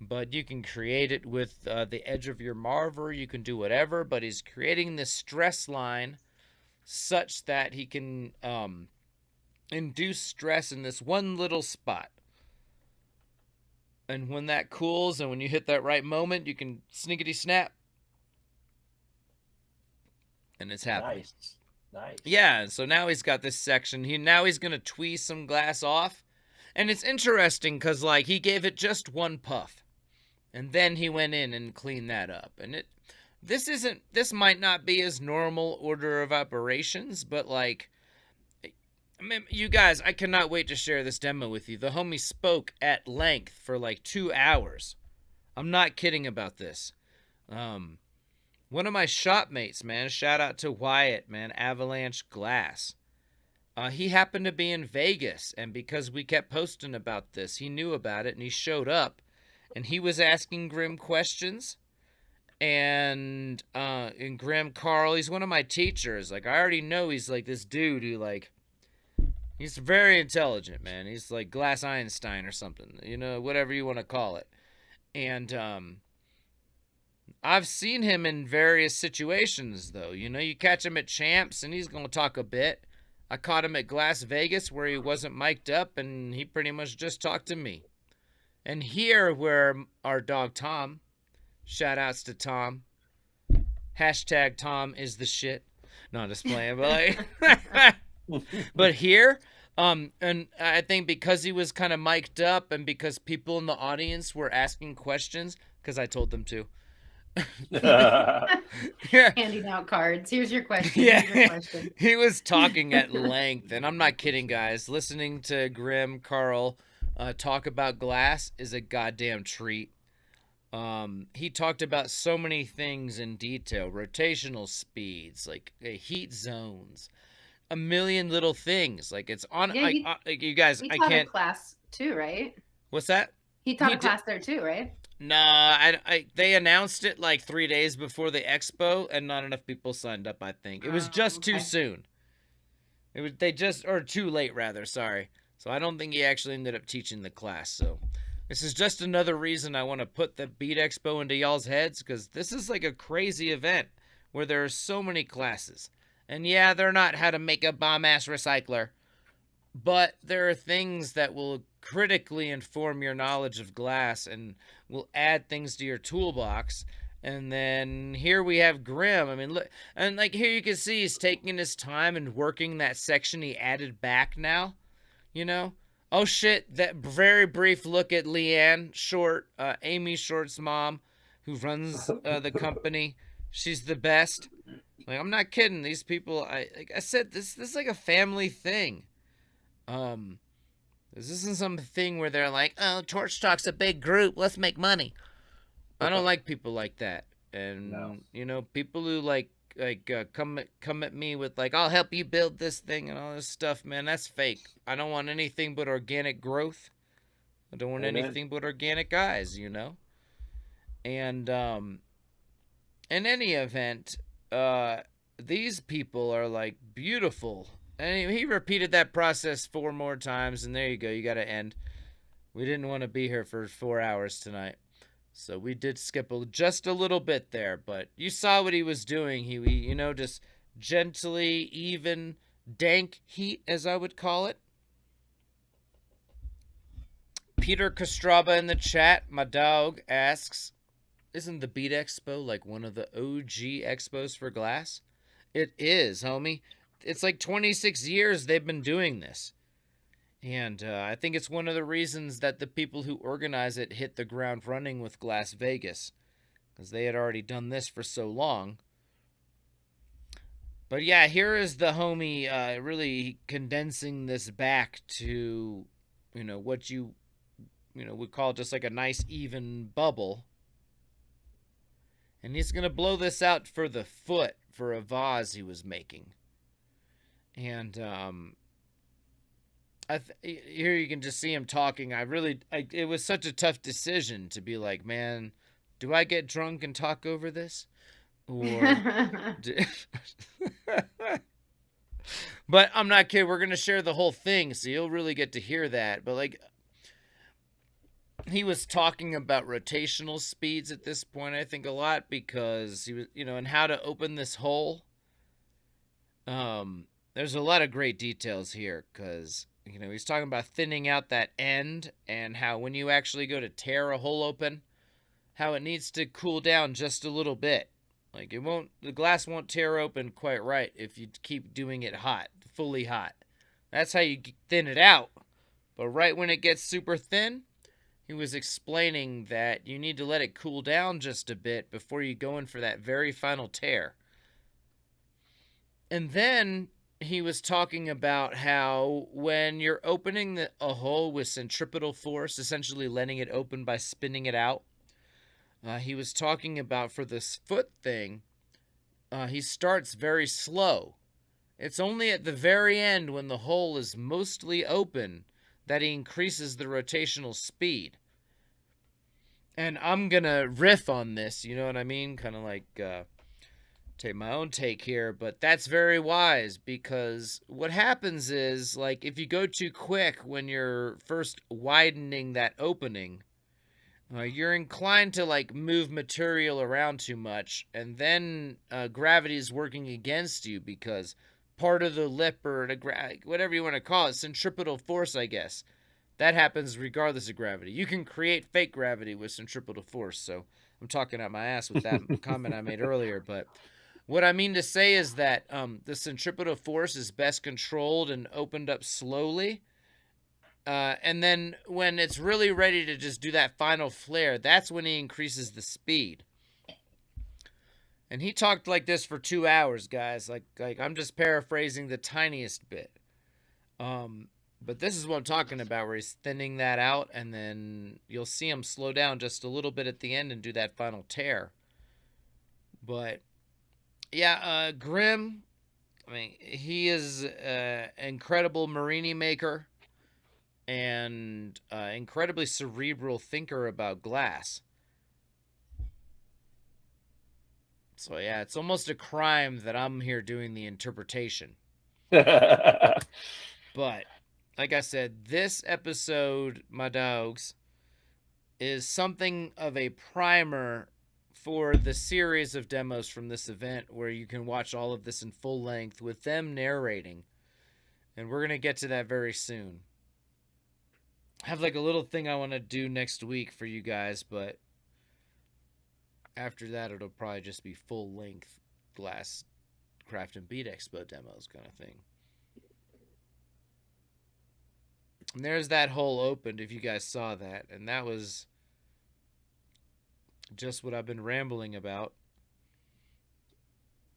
But you can create it with the edge of your marver. You can do whatever. But he's creating this stress line such that he can induce stress in this one little spot. And when that cools and when you hit that right moment, you can snickety snap. And it's happening. Nice. Yeah, so now he's got this section. He's going to tweeze some glass off. And it's interesting because, he gave it just one puff. And then he went in and cleaned that up. And this might not be his normal order of operations, but, you guys, I cannot wait to share this demo with you. The homie spoke at length for, 2 hours. I'm not kidding about this. One of my shopmates, man, shout out to Wyatt, man, Avalanche Glass. He happened to be in Vegas, and because we kept posting about this, he knew about it, and he showed up, and he was asking Grim questions. And Graham Carl, he's one of my teachers. Like, I already know he's like this dude who, like, he's very intelligent, man. He's like Glass Einstein or something, you know, whatever you want to call it. And I've seen him in various situations, though. You know, you catch him at Champs, and he's going to talk a bit. I caught him at Glass Vegas, where he wasn't mic'd up, and he pretty much just talked to me. And here, where our dog Tom, shout outs to Tom, hashtag Tom is the shit. No, I'm just playing, but like, but here, and I think because he was kind of mic'd up, and because people in the audience were asking questions, because I told them to. Handing out cards. Here's your question. Yeah, Here's your question. He was talking at length, and I'm not kidding, guys. Listening to Graham Carl talk about glass is a goddamn treat. He talked about so many things in detail: rotational speeds, like heat zones, a million little things. Like, it's on. Yeah, like, you guys, he I taught can't. a class too, right? What's that? He taught He a class there too, right? Nah, they announced it like 3 days before the expo, and not enough people signed up. I think it was just too soon. Or too late rather. Sorry. So I don't think he actually ended up teaching the class. So this is just another reason I want to put the Bead Expo into y'all's heads, because this is like a crazy event where there are so many classes. And yeah, they're not how to make a bomb-ass recycler, but there are things that will critically inform your knowledge of glass and will add things to your toolbox. And then here we have Grimm. I mean, look, and like here you can see he's taking his time and working that section he added back now, you know? Oh shit, that very brief look at Leanne Short, Amy Short's mom, who runs the company. She's the best. Like, I'm not kidding. These people, like I said, this is like a family thing. This isn't something where they're like, oh, Torch Talk's a big group, let's make money. I don't like people like that. And No. you know, people who come at me with like, I'll help you build this thing and all this stuff, man, that's fake. I don't want anything but organic growth. I don't want Amen. anything but organic guys, you know. And in any event, these people are like beautiful. And he repeated that process 4 more times, and there you go. You got to end. We didn't want to be here for 4 hours tonight, so we did skip just a little bit there. But you saw what he was doing. He you know, just gently, even, dank heat, as I would call it. Peter Kostraba in the chat, my dog, asks, isn't the Bead Expo like one of the OG expos for glass? It is, homie. It's like 26 years they've been doing this. And I think it's one of the reasons that the people who organize it hit the ground running with Glass Vegas, because they had already done this for so long. But yeah, here is the homie really condensing this back to, you know, what you would call just like a nice even bubble. And he's going to blow this out for the foot for a vase he was making. And here you can just see him talking. It was such a tough decision to be like, man, do I get drunk and talk over this? Or but I'm not kidding. We're going to share the whole thing, so you'll really get to hear that. But like, he was talking about rotational speeds at this point, I think, a lot, because he was, you know, and how to open this hole. There's a lot of great details here, because, you know, he's talking about thinning out that end, and how when you actually go to tear a hole open, how it needs to cool down just a little bit. Like, the glass won't tear open quite right if you keep doing it hot, fully hot. That's how you thin it out. But right when it gets super thin, he was explaining that you need to let it cool down just a bit before you go in for that very final tear. And then he was talking about how when you're opening a hole with centripetal force, essentially letting it open by spinning it out, he was talking about for this foot thing, he starts very slow. It's only at the very end, when the hole is mostly open, that he increases the rotational speed. and I'm gonna riff on this, you know what I mean? Kind of like take my own take here, but that's very wise, because what happens is, like, if you go too quick when you're first widening that opening, you're inclined to like move material around too much, and then gravity is working against you, because part of the lip, or whatever you want to call it, centripetal force, I guess, that happens regardless of gravity. You can create fake gravity with centripetal force. So I'm talking out my ass with that comment I made earlier. But what I mean to say is that the centripetal force is best controlled and opened up slowly. And then when it's really ready to just do that final flare, that's when he increases the speed. And he talked like this for 2 hours, guys. Like I'm just paraphrasing the tiniest bit. But this is what I'm talking about, where he's thinning that out, and then you'll see him slow down just a little bit at the end and do that final tear. But yeah, Grimm, I mean, he is an incredible Marini maker and incredibly cerebral thinker about glass. So yeah, it's almost a crime that I'm here doing the interpretation. But like I said, this episode, my dogs, is something of a primer for the series of demos from this event, where you can watch all of this in full length with them narrating. And we're going to get to that very soon. I have like a little thing I want to do next week for you guys, but after that, it'll probably just be full length glass craft and bead expo demos kind of thing. And there's that hole opened, if you guys saw that. And that was just what I've been rambling about.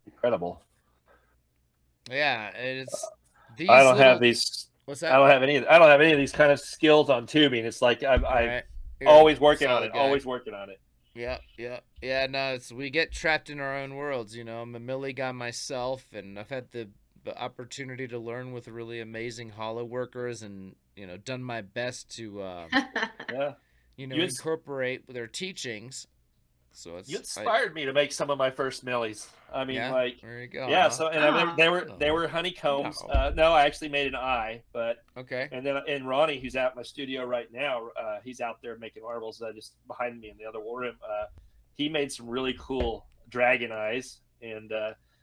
Incredible. Yeah, it's these. I don't have these. What's that? I don't have any of these kind of skills on tubing. It's like I'm Right. always working on it. Guy. Always working on it. Yeah. No, we get trapped in our own worlds. You know, I'm a Millie guy myself, and I've had the opportunity to learn with really amazing hollow workers, and done my best to incorporate their teachings. So you inspired me to make some of my first millies. I mean, there you go. Yeah. So and they were honeycombs. No, I actually made an eye, but okay. And Ronnie, who's out in my studio right now, he's out there making marbles. Just behind me in the other room. He made some really cool dragon eyes, and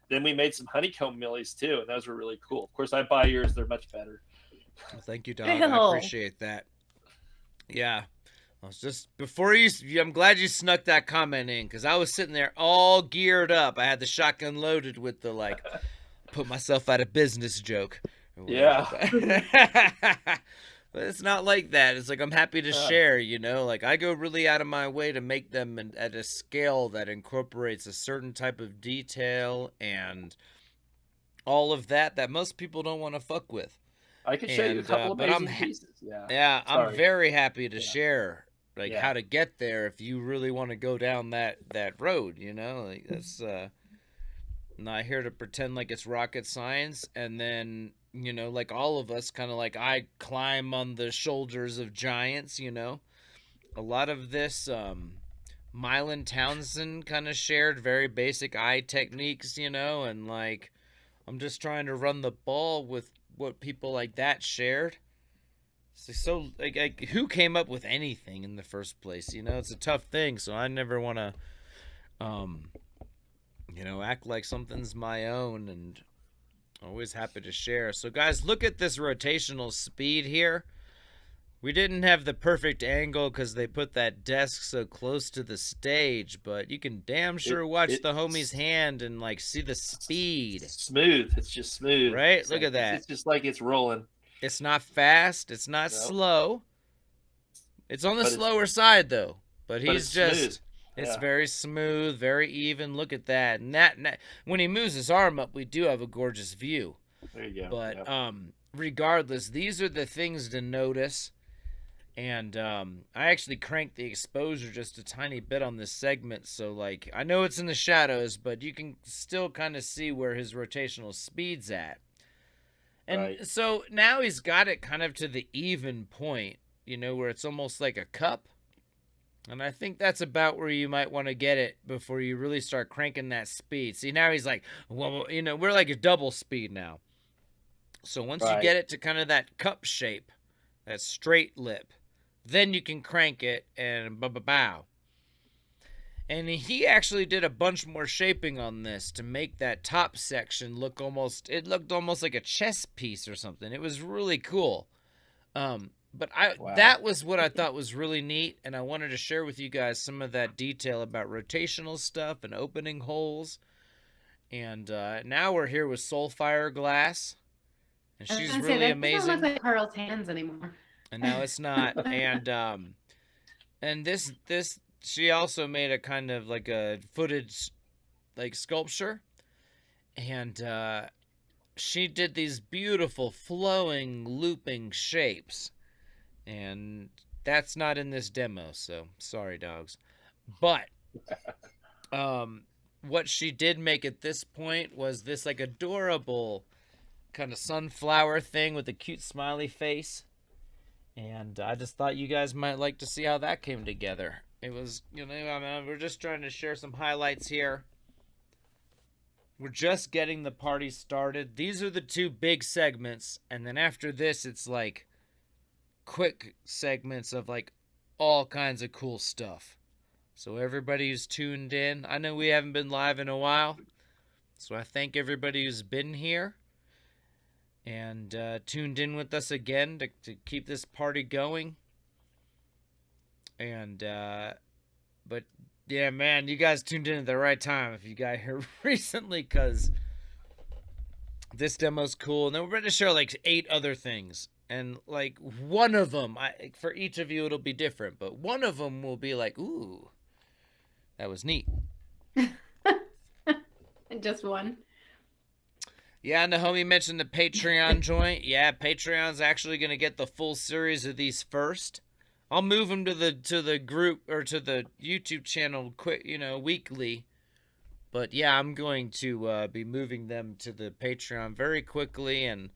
then we made some honeycomb millies too, and those were really cool. Of course, I buy yours; they're much better. Well, thank you, Don. I appreciate that. Yeah. I was just I'm glad you snuck that comment in, because I was sitting there all geared up. I had the shotgun loaded with the put myself out of business joke. Yeah. But it's not like that. It's like I'm happy to share, I go really out of my way to make them at a scale that incorporates a certain type of detail and all of that most people don't want to fuck with. I can show you a couple of amazing pieces. Yeah, I'm very happy to share how to get there if you really want to go down that road, that's not here to pretend like it's rocket science. And then, like all of us, kind of like I climb on the shoulders of giants, a lot of this Mylan Townsend kind of shared very basic eye techniques, and I'm just trying to run the ball with what people like that shared. So who came up with anything in the first place? It's a tough thing, so I never want to act like something's my own, and always happy to share. So guys, look at this rotational speed here. We didn't have the perfect angle because they put that desk so close to the stage, but you can damn sure watch the homie's hand and see the speed. Smooth. It's just smooth. Right? Look at that. It's just like it's rolling. It's not fast. It's not slow. It's on the slower side though. But he's just it's very smooth, very even. Look at that. And that when he moves his arm up, we do have a gorgeous view. There you go. But regardless, these are the things to notice. And I actually cranked the exposure just a tiny bit on this segment, so I know it's in the shadows, but you can still kind of see where his rotational speed's at. And so now he's got it kind of to the even point, where it's almost like a cup. And I think that's about where you might want to get it before you really start cranking that speed. See, now he's like, well, we're like a double speed now. So once you get it to kind of that cup shape, that straight lip, then you can crank it and bow. And he actually did a bunch more shaping on this to make that top section looked almost like a chess piece or something. It was really cool. But that was what I thought was really neat, and I wanted to share with you guys some of that detail about rotational stuff and opening holes. And now we're here with Soulfire Glass, and she's really amazing. It doesn't look like Carl's hands anymore. And now it's not. And this she also made a kind of like a footage like sculpture, and she did these beautiful flowing looping shapes, and that's not in this demo, so sorry dogs. But what she did make at this point was this like adorable kind of sunflower thing with a cute smiley face, and I just thought you guys might like to see how that came together. It was, we're just trying to share some highlights here. We're just getting the party started. These are the two big segments, and then after this, it's like quick segments of like all kinds of cool stuff. So everybody who's tuned in, I know we haven't been live in a while, so I thank everybody who's been here and tuned in with us again to keep this party going. And but yeah, man, you guys tuned in at the right time if you got here recently, because this demo's cool. And then we're going to show like 8 other things, and like one of them, for each of you it'll be different, but one of them will be like, ooh, that was neat. And just one. Yeah, Naomi mentioned the Patreon joint. Yeah, Patreon's actually going to get the full series of these first. I'll move them to the group or to the YouTube channel quick, weekly. But yeah, I'm going to be moving them to the Patreon very quickly. And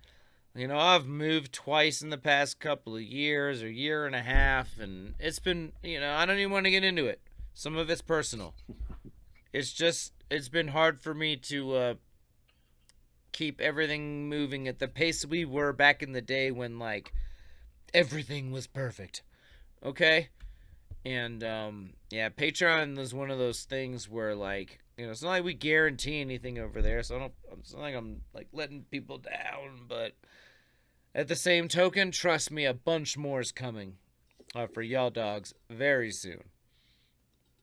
I've moved twice in the past couple of years or year and a half, and it's been, I don't even want to get into it. Some of it's personal. It's been hard for me to keep everything moving at the pace we were back in the day when like everything was perfect. Okay? And yeah, Patreon is one of those things where like, it's not like we guarantee anything over there, so it's not like I'm like letting people down, but at the same token, trust me, a bunch more is coming for y'all dogs very soon.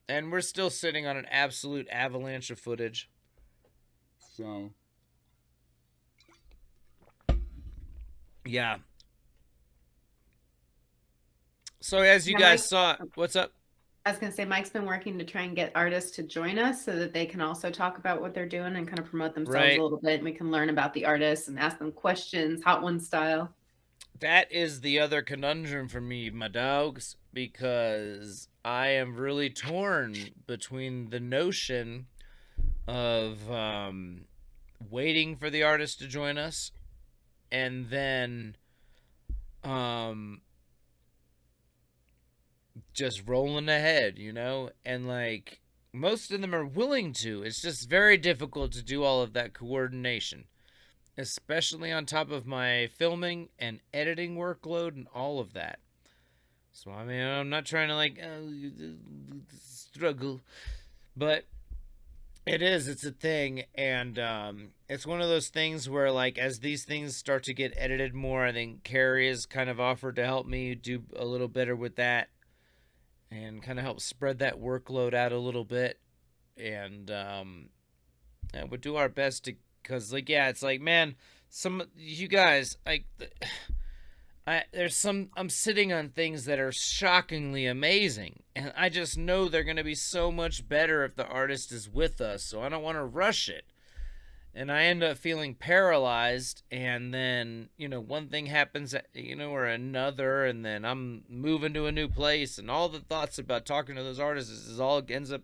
And we're still sitting on an absolute avalanche of footage. So yeah. So as you guys saw, what's up? I was going to say, Mike's been working to try and get artists to join us so that they can also talk about what they're doing and kind of promote themselves a little bit. And we can learn about the artists and ask them questions, Hot One style. That is the other conundrum for me, my dogs, because I am really torn between the notion of waiting for the artist to join us and then just rolling ahead, and like most of them are willing to. It's just very difficult to do all of that coordination, especially on top of my filming and editing workload and all of that. So I mean, I'm not trying to like struggle, but it's a thing, and it's one of those things where like as these things start to get edited more, I think Carrie has kind of offered to help me do a little better with that and kind of help spread that workload out a little bit, and we'll do our best to, because like, yeah, it's like, man, some you guys like I'm sitting on things that are shockingly amazing, and I just know they're going to be so much better if the artist is with us, so I don't want to rush it. And I end up feeling paralyzed, and then, one thing happens, or another, and then I'm moving to a new place, and all the thoughts about talking to those artists is all ends up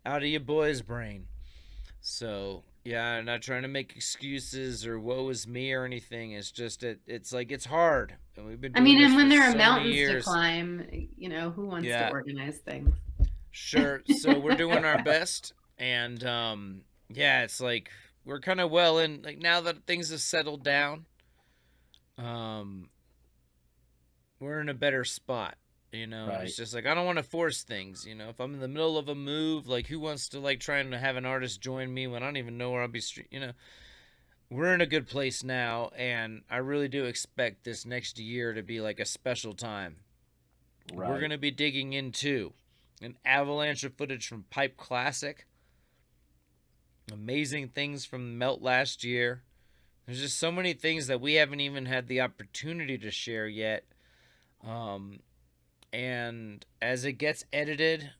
out of your boy's brain. So, Yeah, not trying to make excuses or woe is me or anything. It's just it's like it's hard, and we've been I doing mean, this and when for there are so many mountains to years. climb, who wants to Yeah, organize things? sure. So we're doing our best, and yeah, it's like we're kind of well in. Like now that things have settled down, um, we're in a better spot. Right. It's just like I don't want to force things. If I'm in the middle of a move, like who wants to like trying to have an artist join me when I don't even know where I'll be? We're in a good place now, and I really do expect this next year to be like a special time. Right. We're gonna be digging into an avalanche of footage from Pipe Classic, amazing things from Melt last year. There's just so many things that we haven't even had the opportunity to share yet. And as it gets edited,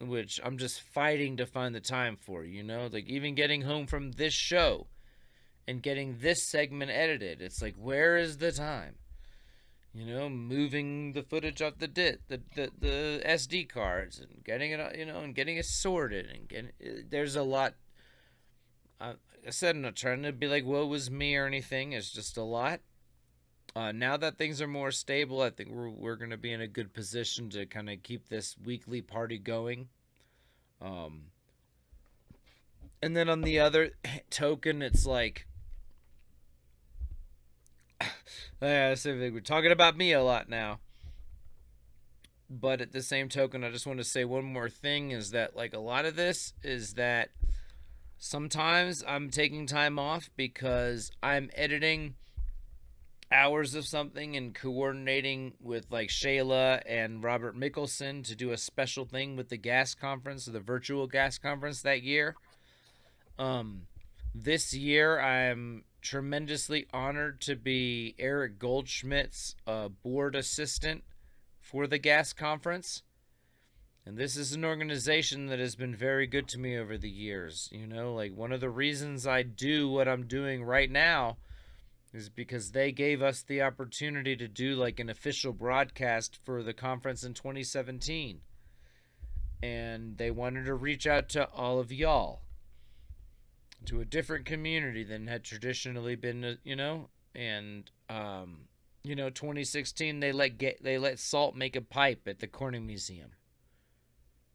which I'm just fighting to find the time for, like even getting home from this show and getting this segment edited, it's like, where is the time? Moving the footage off the SD cards and getting it, and getting it sorted and there's a lot. I said I'm not trying to be like, woe was me or anything. It's just a lot. Now that things are more stable, I think we're going to be in a good position to kind of keep this weekly party going. And then on the other token, it's like, so we're talking about me a lot now. But at the same token, I just want to say one more thing is that like a lot of this is that sometimes I'm taking time off because I'm editing hours of something and coordinating with like Shayla and Robert Mickelson to do a special thing with the gas conference, or the virtual gas conference that year. This year I'm tremendously honored to be Eric Goldschmidt's board assistant for the gas conference. And this is an organization that has been very good to me over the years. Like one of the reasons I do what I'm doing right now is because they gave us the opportunity to do like an official broadcast for the conference in 2017. And they wanted to reach out to all of y'all, to a different community than had traditionally been, and 2016 they let Salt make a pipe at the Corning Museum.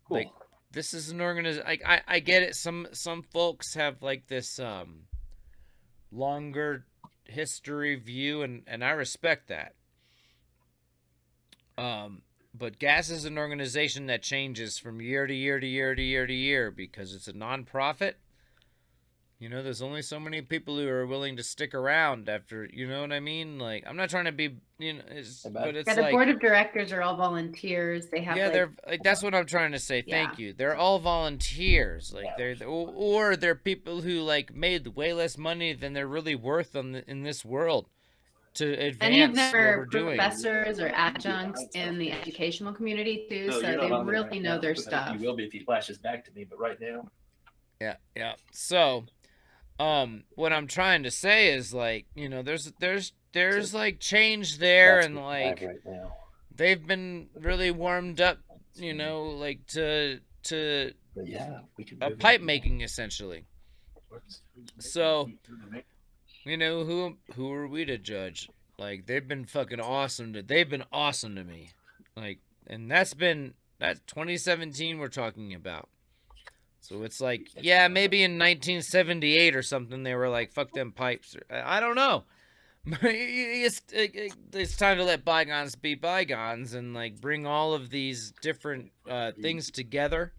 Cool. Like this is an organization. Like I get it. Some folks have like this longer history view, and I respect that. But GAS is an organization that changes from year to year to year to year to year because it's a nonprofit. There's only so many people who are willing to stick around after, you know what I mean? Like, I'm not trying to be, but it's the like, board of directors are all volunteers. They have, they're like, that's what I'm trying to say. Thank you. They're all volunteers. Like, or they're people who like made way less money than they're really worth in this world to advance Any of them what are we're doing. Professors or adjuncts in the educational community too, so they really know their stuff. You will be if he flashes back to me, but right now. Yeah. So, what I'm trying to say is like, there's like change there, and like right they've been really warmed up, like to pipe making essentially. So, who are we to judge? Like they've been fucking awesome. They've been awesome to me. Like, and that's 2017 we're talking about. So it's like, yeah, maybe in 1978 or something, they were like, fuck them pipes. I don't know. It's time to let bygones be bygones and like bring all of these different things together.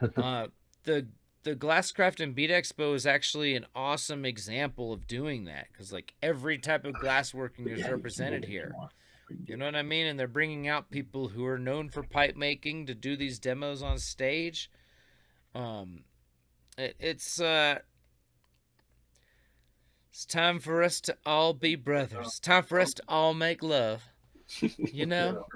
The Glasscraft and Bead Expo is actually an awesome example of doing that because like every type of glassworking is represented here. You know what I mean? And they're bringing out people who are known for pipe making to do these demos on stage. It's time for us to all be brothers. It's time for us to all make love.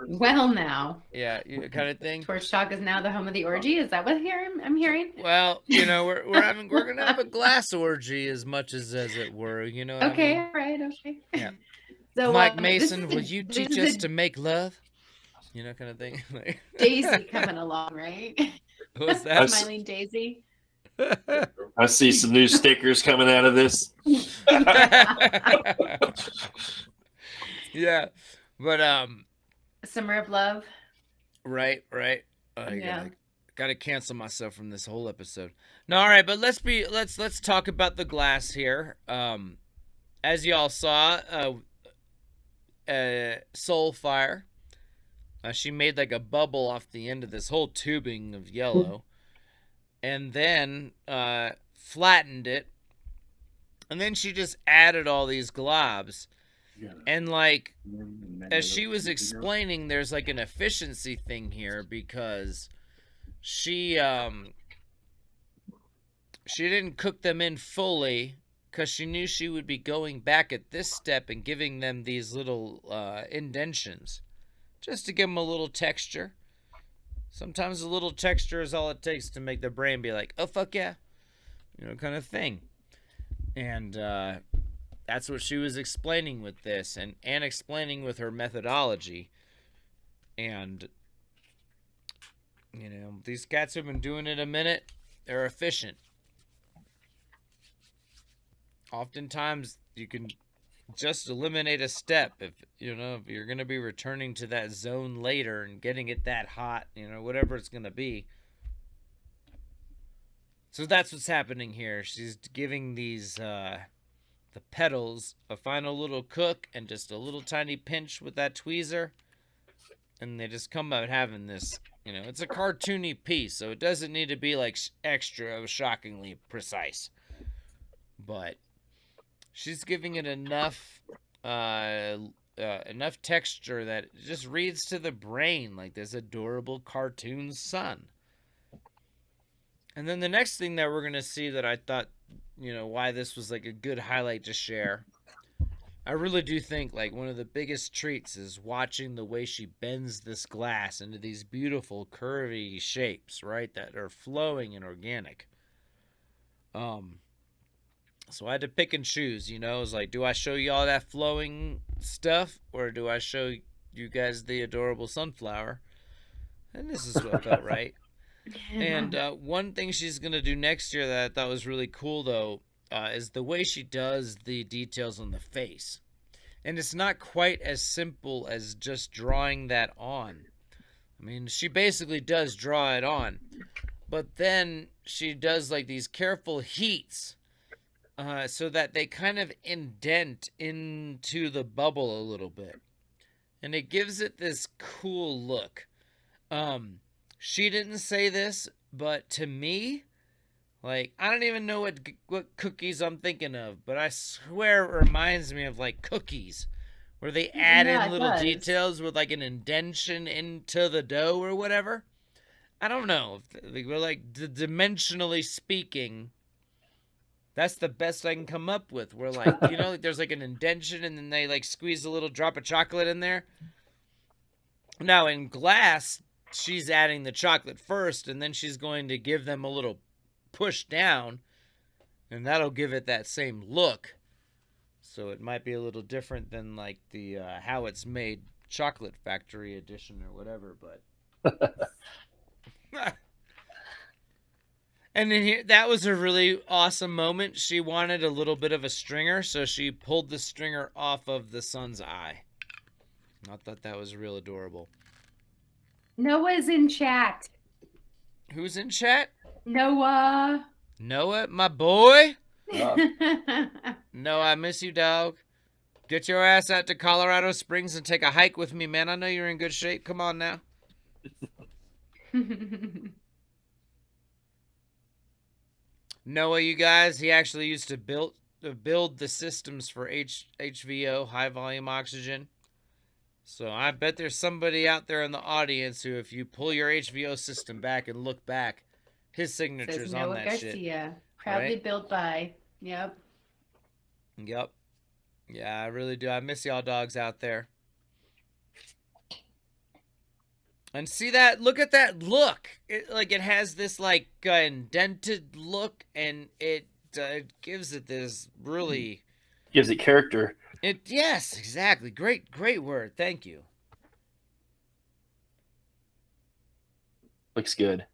Well, now. Yeah, kind of thing. Torch Talk is now the home of the orgy. Is that what I'm hearing? Well, we're gonna have a glass orgy as much as it were. You know. Okay. I mean? All right. Okay. Yeah. So, Mike Mason, will you teach us to make love? Kind of thing. Daisy coming along, right? What's that? Smiling Daisy. I see some new stickers coming out of this. Yeah, but Summer of Love. right. Yeah. Gotta cancel myself from this whole episode. No, all right, but let's talk about the glass here. As y'all saw, Soulfire, she made like a bubble off the end of this whole tubing of yellow, and then flattened it, and then she just added all these globs. And like, as she was explaining, there's like an efficiency thing here because she didn't cook them in fully because she knew she would be going back at this step and giving them these little indentions just to give them a little texture. Sometimes a little texture is all it takes to make the brain be like, oh fuck yeah, kind of thing. And that's what she was explaining with this, and explaining with her methodology. And these cats have been doing it a minute. They're efficient. Oftentimes you can just eliminate a step if you're going to be returning to that zone later and getting it that hot, whatever it's going to be. So that's what's happening here. She's giving these the petals a final little cook and just a little tiny pinch with that tweezer, and they just come out having this, it's a cartoony piece, so it doesn't need to be like extra shockingly precise, but she's giving it enough texture that it just reads to the brain like this adorable cartoon sun. And then the next thing that we're going to see that I thought, why this was like a good highlight to share. I really do think like one of the biggest treats is watching the way she bends this glass into these beautiful curvy shapes, right? That are flowing and organic. So I had to pick and choose, it was like, do I show you all that flowing stuff or do I show you guys the adorable sunflower? And this is what felt right. And one thing she's going to do next year that I thought was really cool, though, is the way she does the details on the face. And it's not quite as simple as just drawing that on. I mean, she basically does draw it on. But then she does like these careful heats so that they kind of indent into the bubble a little bit. And it gives it this cool look. She didn't say this, but to me, like, I don't even know what cookies I'm thinking of, but I swear it reminds me of, like, cookies, where they add in little details with, like, an indentation into the dough or whatever. I don't know. We're, like, dimensionally speaking, that's the best I can come up with. Where, like, there's, like, an indentation, and then they, like, squeeze a little drop of chocolate in there. Now, in glass, she's adding the chocolate first, and then she's going to give them a little push down, and that'll give it that same look. So it might be a little different than like the How It's Made Chocolate Factory edition or whatever, but and then here, that was a really awesome moment. She wanted a little bit of a stringer, so she pulled the stringer off of the sun's eye. I thought that was real adorable. Noah's in chat. Who's in chat? Noah. Noah, my boy. Noah, I miss you, dog. Get your ass out to Colorado Springs and take a hike with me, man. I know you're in good shape. Come on now. Noah, you guys, he actually used to build the systems for HVO, high volume oxygen. So I bet there's somebody out there in the audience who, if you pull your HVO system back and look back, his signature's on that Garcia, shit. Proudly right? built by. Yep. Yeah, I really do. I miss y'all dogs out there. And see that? Look at that look. It has this like indented look, and it gives it this really... Gives it character. Yes, exactly. Great word. Thank you. Looks good.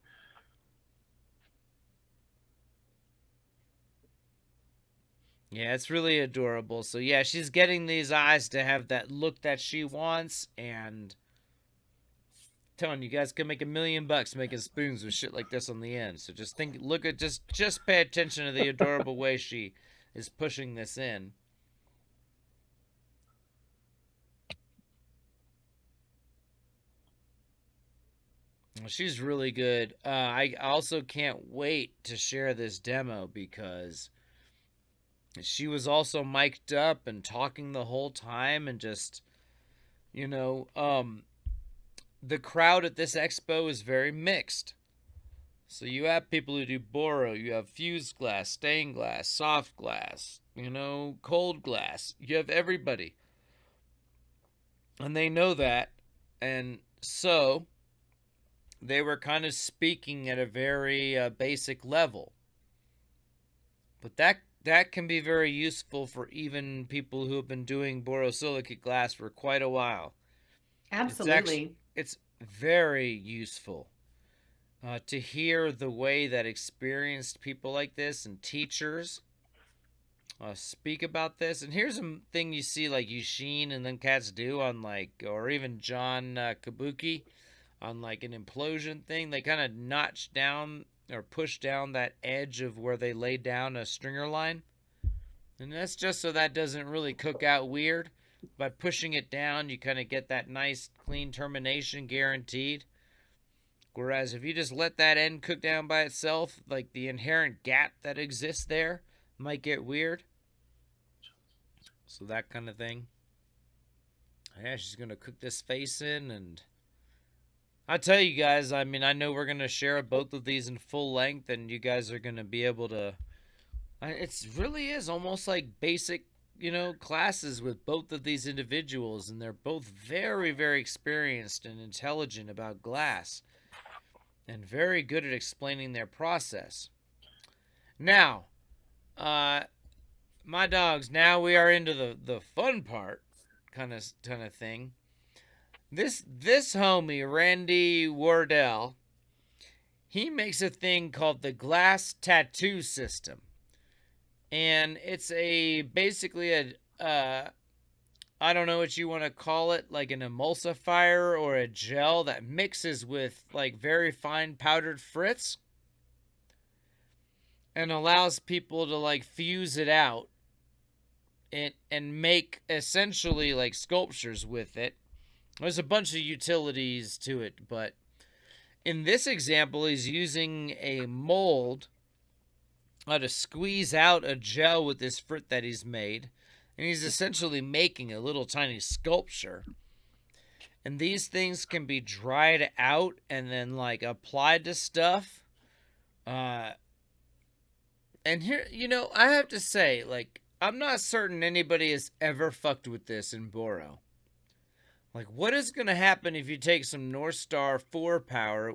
Yeah, it's really adorable. So yeah, she's getting these eyes to have that look that she wants, and telling you guys can make $1 million making spoons with shit like this on the end. So just just pay attention to the adorable way she is pushing this in. She's really good. I also can't wait to share this demo because she was also mic'd up and talking the whole time, and just, you know, the crowd at this expo is very mixed. So you have people who do boro, you have fused glass, stained glass, soft glass, cold glass. You have everybody. And they know that. And so they were kind of speaking at a very basic level. But that can be very useful for even people who have been doing borosilicate glass for quite a while. Absolutely. It's very useful to hear the way that experienced people like this and teachers speak about this. And here's a thing you see like Yushin and them cats do on or even John Kabuki on an implosion thing. They kind of notch down or push down that edge of where they lay down a stringer line. And that's just so that doesn't really cook out weird. By pushing it down, you kind of get that nice clean termination guaranteed. Whereas if you just let that end cook down by itself, the inherent gap that exists there might get weird. So that kind of thing. Yeah, she's going to cook this face in, and I tell you guys, I know we're going to share both of these in full length, and you guys are going to be able to... It really is almost like basic, classes with both of these individuals, and they're both very, very experienced and intelligent about glass, and very good at explaining their process. Now, my dogs, now we are into the fun part, kind of thing. This homie, Randy Wardell, he makes a thing called the glass tattoo system. And it's basically a I don't know what you want to call it, like an emulsifier or a gel that mixes with very fine powdered fritz and allows people to fuse it out and make essentially sculptures with it. There's a bunch of utilities to it, but in this example, he's using a mold to squeeze out a gel with this frit that he's made. And he's essentially making a little tiny sculpture. And these things can be dried out and then applied to stuff. And here, I have to say, I'm not certain anybody has ever fucked with this in boro. What is going to happen if you take some North Star 4 powder.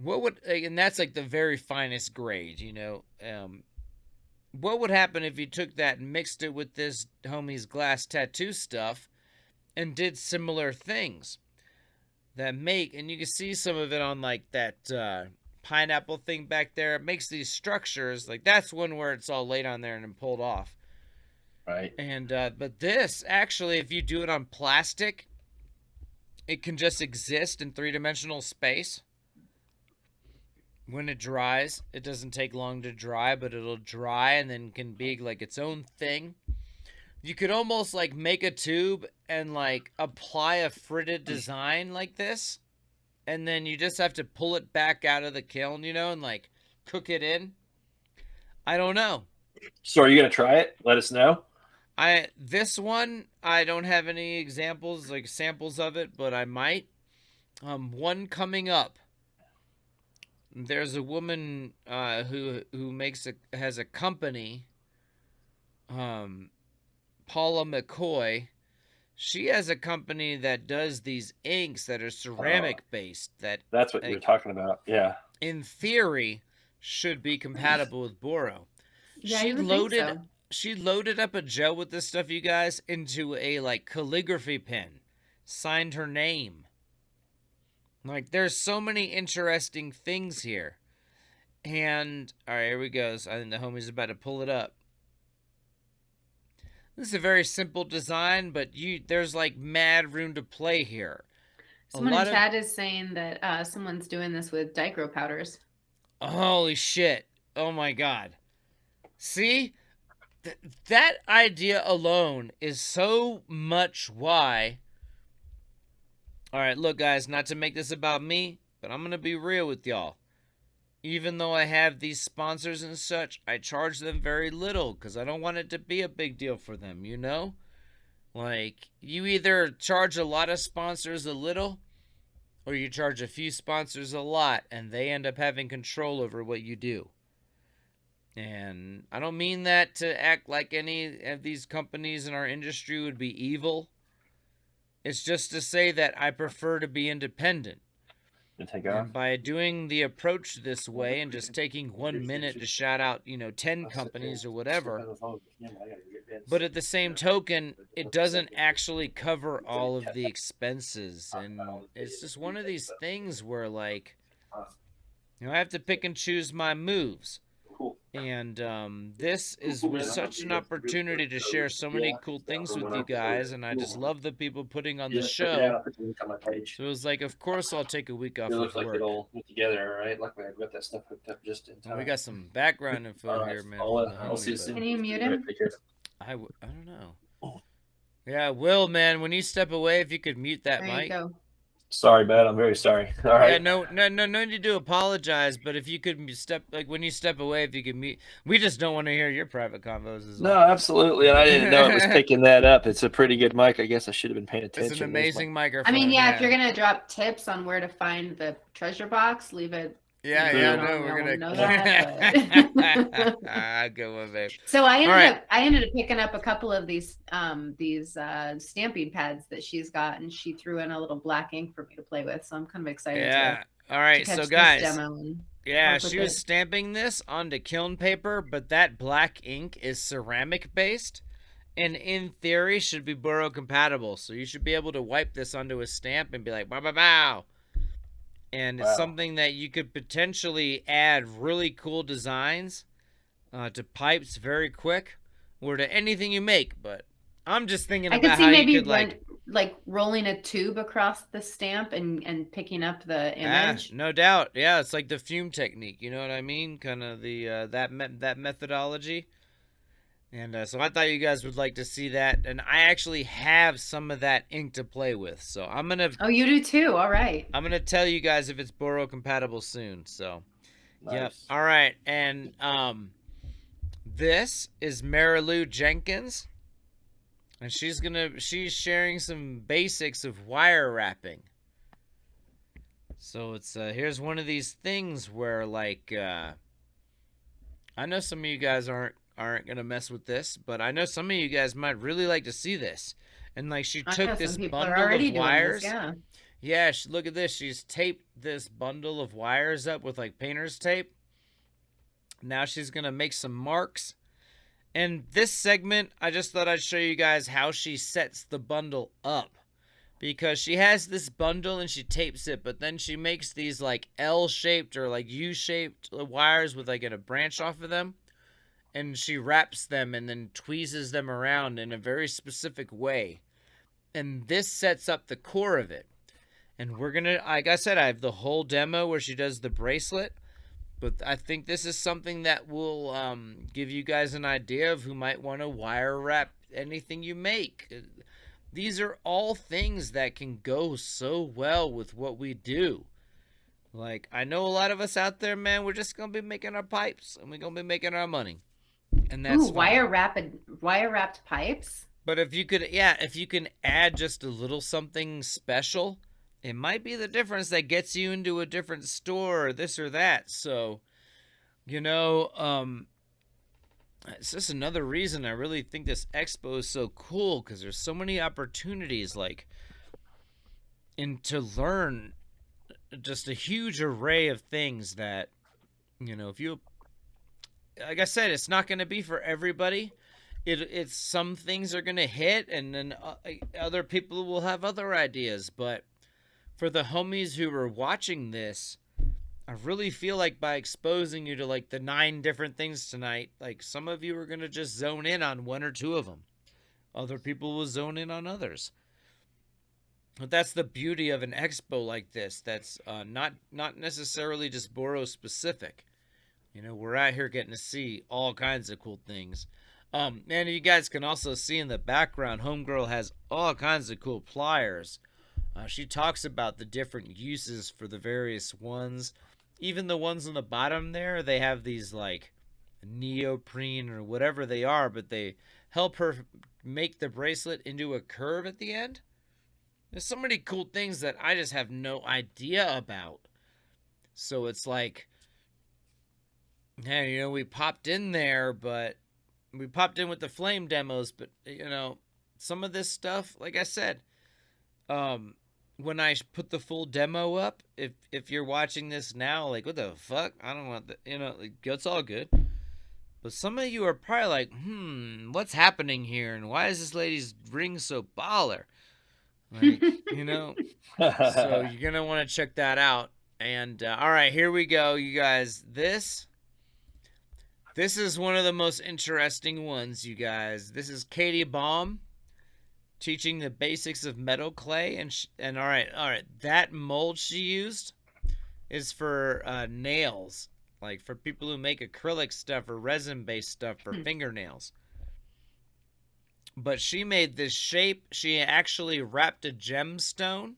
What would, and that's the very finest grade, what would happen if you took that and mixed it with this homie's glass tattoo stuff and did similar things and you can see some of it on that pineapple thing back there. It makes these structures, that's one where it's all laid on there and then pulled off. Right. And, but this actually, if you do it on plastic, it can just exist in 3-dimensional space. When it dries, it doesn't take long to dry, but it'll dry and then can be its own thing. You could almost make a tube and apply a fritted design like this, and then you just have to pull it back out of the kiln, and cook it in. I don't know. So are you gonna try it? Let us know. This one, I don't have any examples, samples of it, but I might. One coming up. There's a woman who has a company, Paula McCoy. She has a company that does these inks that are ceramic based. That's what you were talking about. Yeah. In theory, should be compatible with boro. Yeah, you would think so. She loaded up a gel with this stuff, you guys, into a calligraphy pen, signed her name. There's so many interesting things here. And all right, here we go. So I think the homie's about to pull it up. This is a very simple design, but there's like mad room to play here. Someone in chat is saying that someone's doing this with dichro powders. Holy shit. Oh my god. See? That idea alone is so much why. Alright, look guys, not to make this about me, but I'm going to be real with y'all. Even though I have these sponsors and such, I charge them very little because I don't want it to be a big deal for them, you know? Like, you either charge a lot of sponsors a little, or you charge a few sponsors a lot, and they end up having control over what you do. And I don't mean that to act like any of these companies in our industry would be evil. It's just to say that I prefer to be independent. And by doing the approach this way and just taking 1 minute to shout out, 10 companies or whatever, but at the same token, it doesn't actually cover all of the expenses. And it's just one of these things where, like, I have to pick and choose my moves. And this was such an opportunity to share so many cool things with you guys, and I just love the people putting on the show. So it was like, of course I'll take a week off of work. Together, right? Luckily I got that stuff hooked up just in time. We got some background info here, man. I'll see you soon. Can you mute him? I don't know. Yeah, Will, man, when you step away, if you could mute that mic. There you go. Sorry, man. I'm very sorry. All right. Yeah, no need to apologize. But if you could when you step away, if you could mute, we just don't want to hear your private convos as well. No, absolutely. And I didn't know it was picking that up. It's a pretty good mic. I guess I should have been paying attention. It's an amazing microphone. I mean, yeah, if you're gonna drop tips on where to find the treasure box, leave it. Yeah, no, we're gonna know that. Go with it. So I ended up picking up a couple of these stamping pads that she's got, and she threw in a little black ink for me to play with. So I'm kind of excited. Yeah. All right. So guys, she was stamping this onto kiln paper, but that black ink is ceramic based, and in theory should be boro compatible. So you should be able to wipe this onto a stamp and be like, bow, bow, bow. And it's something that you could potentially add really cool designs to pipes very quick, or to anything you make. But I'm just thinking about how you could like rolling a tube across the stamp and picking up the image. No doubt, yeah, it's like the fume technique. You know what I mean? Kind of the that methodology. And so I thought you guys would like to see that. And I actually have some of that ink to play with. So I'm going to... Oh, you do too? All right. I'm going to tell you guys if it's boro compatible soon. So, nice. Yep. All right. And this is Marilou Jenkins. And she's sharing some basics of wire wrapping. So it's here's one of these things where, like, I know some of you guys aren't gonna mess with this, but I know some of you guys might really like to see this. And like, she took this bundle of wires. Yeah, look at this. She's taped this bundle of wires up with like painter's tape. Now she's gonna make some marks. And this segment, I just thought I'd show you guys how she sets the bundle up, because she has this bundle and she tapes it, but then she makes these like L-shaped or like U-shaped wires with like a branch off of them. And she wraps them and then tweezes them around in a very specific way. And this sets up the core of it. And we're going to, like I said, I have the whole demo where she does the bracelet. But I think this is something that will give you guys an idea of who might want to wire wrap anything you make. These are all things that can go so well with what we do. Like, I know a lot of us out there, man, we're just going to be making our pipes and we're going to be making our money. And that's wire wrapped pipes. But if you can add just a little something special, it might be the difference that gets you into a different store or this or that. So, it's just another reason I really think this expo is so cool, because there's so many opportunities to learn just a huge array of things that, if you, like I said, it's not going to be for everybody. It's some things are going to hit, and then other people will have other ideas. But for the homies who are watching this, I really feel like by exposing you to like the 9 different things tonight, like some of you are going to just zone in on 1 or 2 of them. Other people will zone in on others. But that's the beauty of an expo like this. That's not necessarily just Boro specific. You know, we're out here getting to see all kinds of cool things. And you guys can also see in the background, Homegirl has all kinds of cool pliers. She talks about the different uses for the various ones. Even the ones on the bottom there, they have these like neoprene or whatever they are, but they help her make the bracelet into a curve at the end. There's so many cool things that I just have no idea about. So it's like, hey, you know, we popped in there, but we popped in with the flame demos, but you know, some of this stuff, like I said, when I put the full demo up, if you're watching this now, like, what the fuck? I don't want that, you know, like, it's all good. But some of you are probably like, what's happening here? And why is this lady's ring so baller? Like, you know, so you're going to want to check that out. And, all right, here we go, you guys. This is one of the most interesting ones, you guys. This is Katie Baum teaching the basics of metal clay. And all right, that mold she used is for nails, like for people who make acrylic stuff or resin-based stuff for fingernails. But she made this shape. She actually wrapped a gemstone.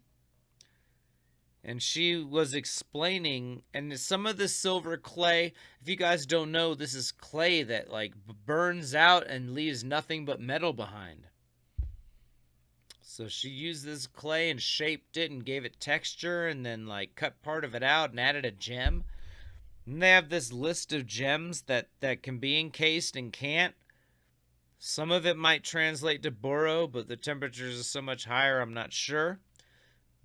And she was explaining, and some of the silver clay, if you guys don't know, this is clay that like burns out and leaves nothing but metal behind. So she used this clay and shaped it and gave it texture and then like cut part of it out and added a gem. And they have this list of gems that can be encased and can't. Some of it might translate to Boro, but the temperatures are so much higher, I'm not sure.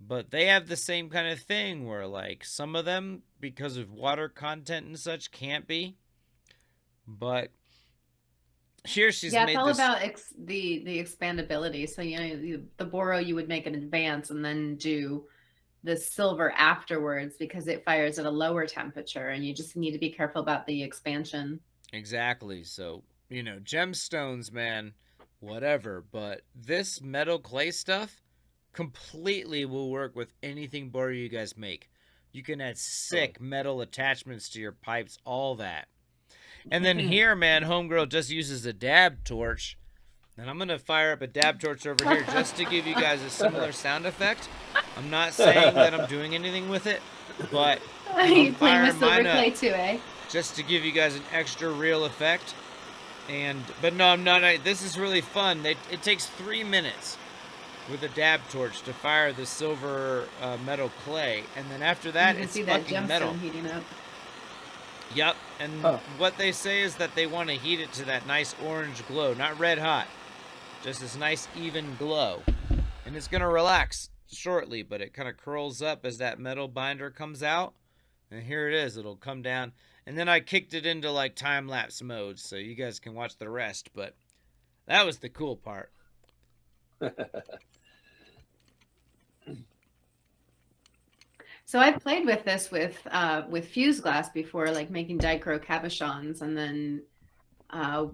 But they have the same kind of thing where like some of them, because of water content and such, can't be. But here she's made it's all this... about the expandability. So, you know, the Boro, you would make an advance and then do the silver afterwards because it fires at a lower temperature, and you just need to be careful about the expansion. Exactly. So, you know, gemstones, man, whatever. But this metal clay stuff completely will work with anything Boro you guys make. You can add sick metal attachments to your pipes, all that. And then here, man, Homegirl just uses a dab torch. And I'm going to fire up a dab torch over here just to give you guys a similar sound effect. I'm not saying that I'm doing anything with it, but you playing with silver clay too, eh? Just to give you guys an extra real effect. But no, I'm not. This is really fun. It takes 3 minutes with a dab torch to fire the silver metal clay, and then after that, it's fucking metal. Heating up. Yep, and what they say is that they want to heat it to that nice orange glow, not red hot, just this nice even glow, and it's gonna relax shortly, but it kind of curls up as that metal binder comes out, and here it is. It'll come down, and then I kicked it into like time-lapse mode, so you guys can watch the rest. But that was the cool part. So I've played with this with fuse glass before, like making dichro cabochons, and then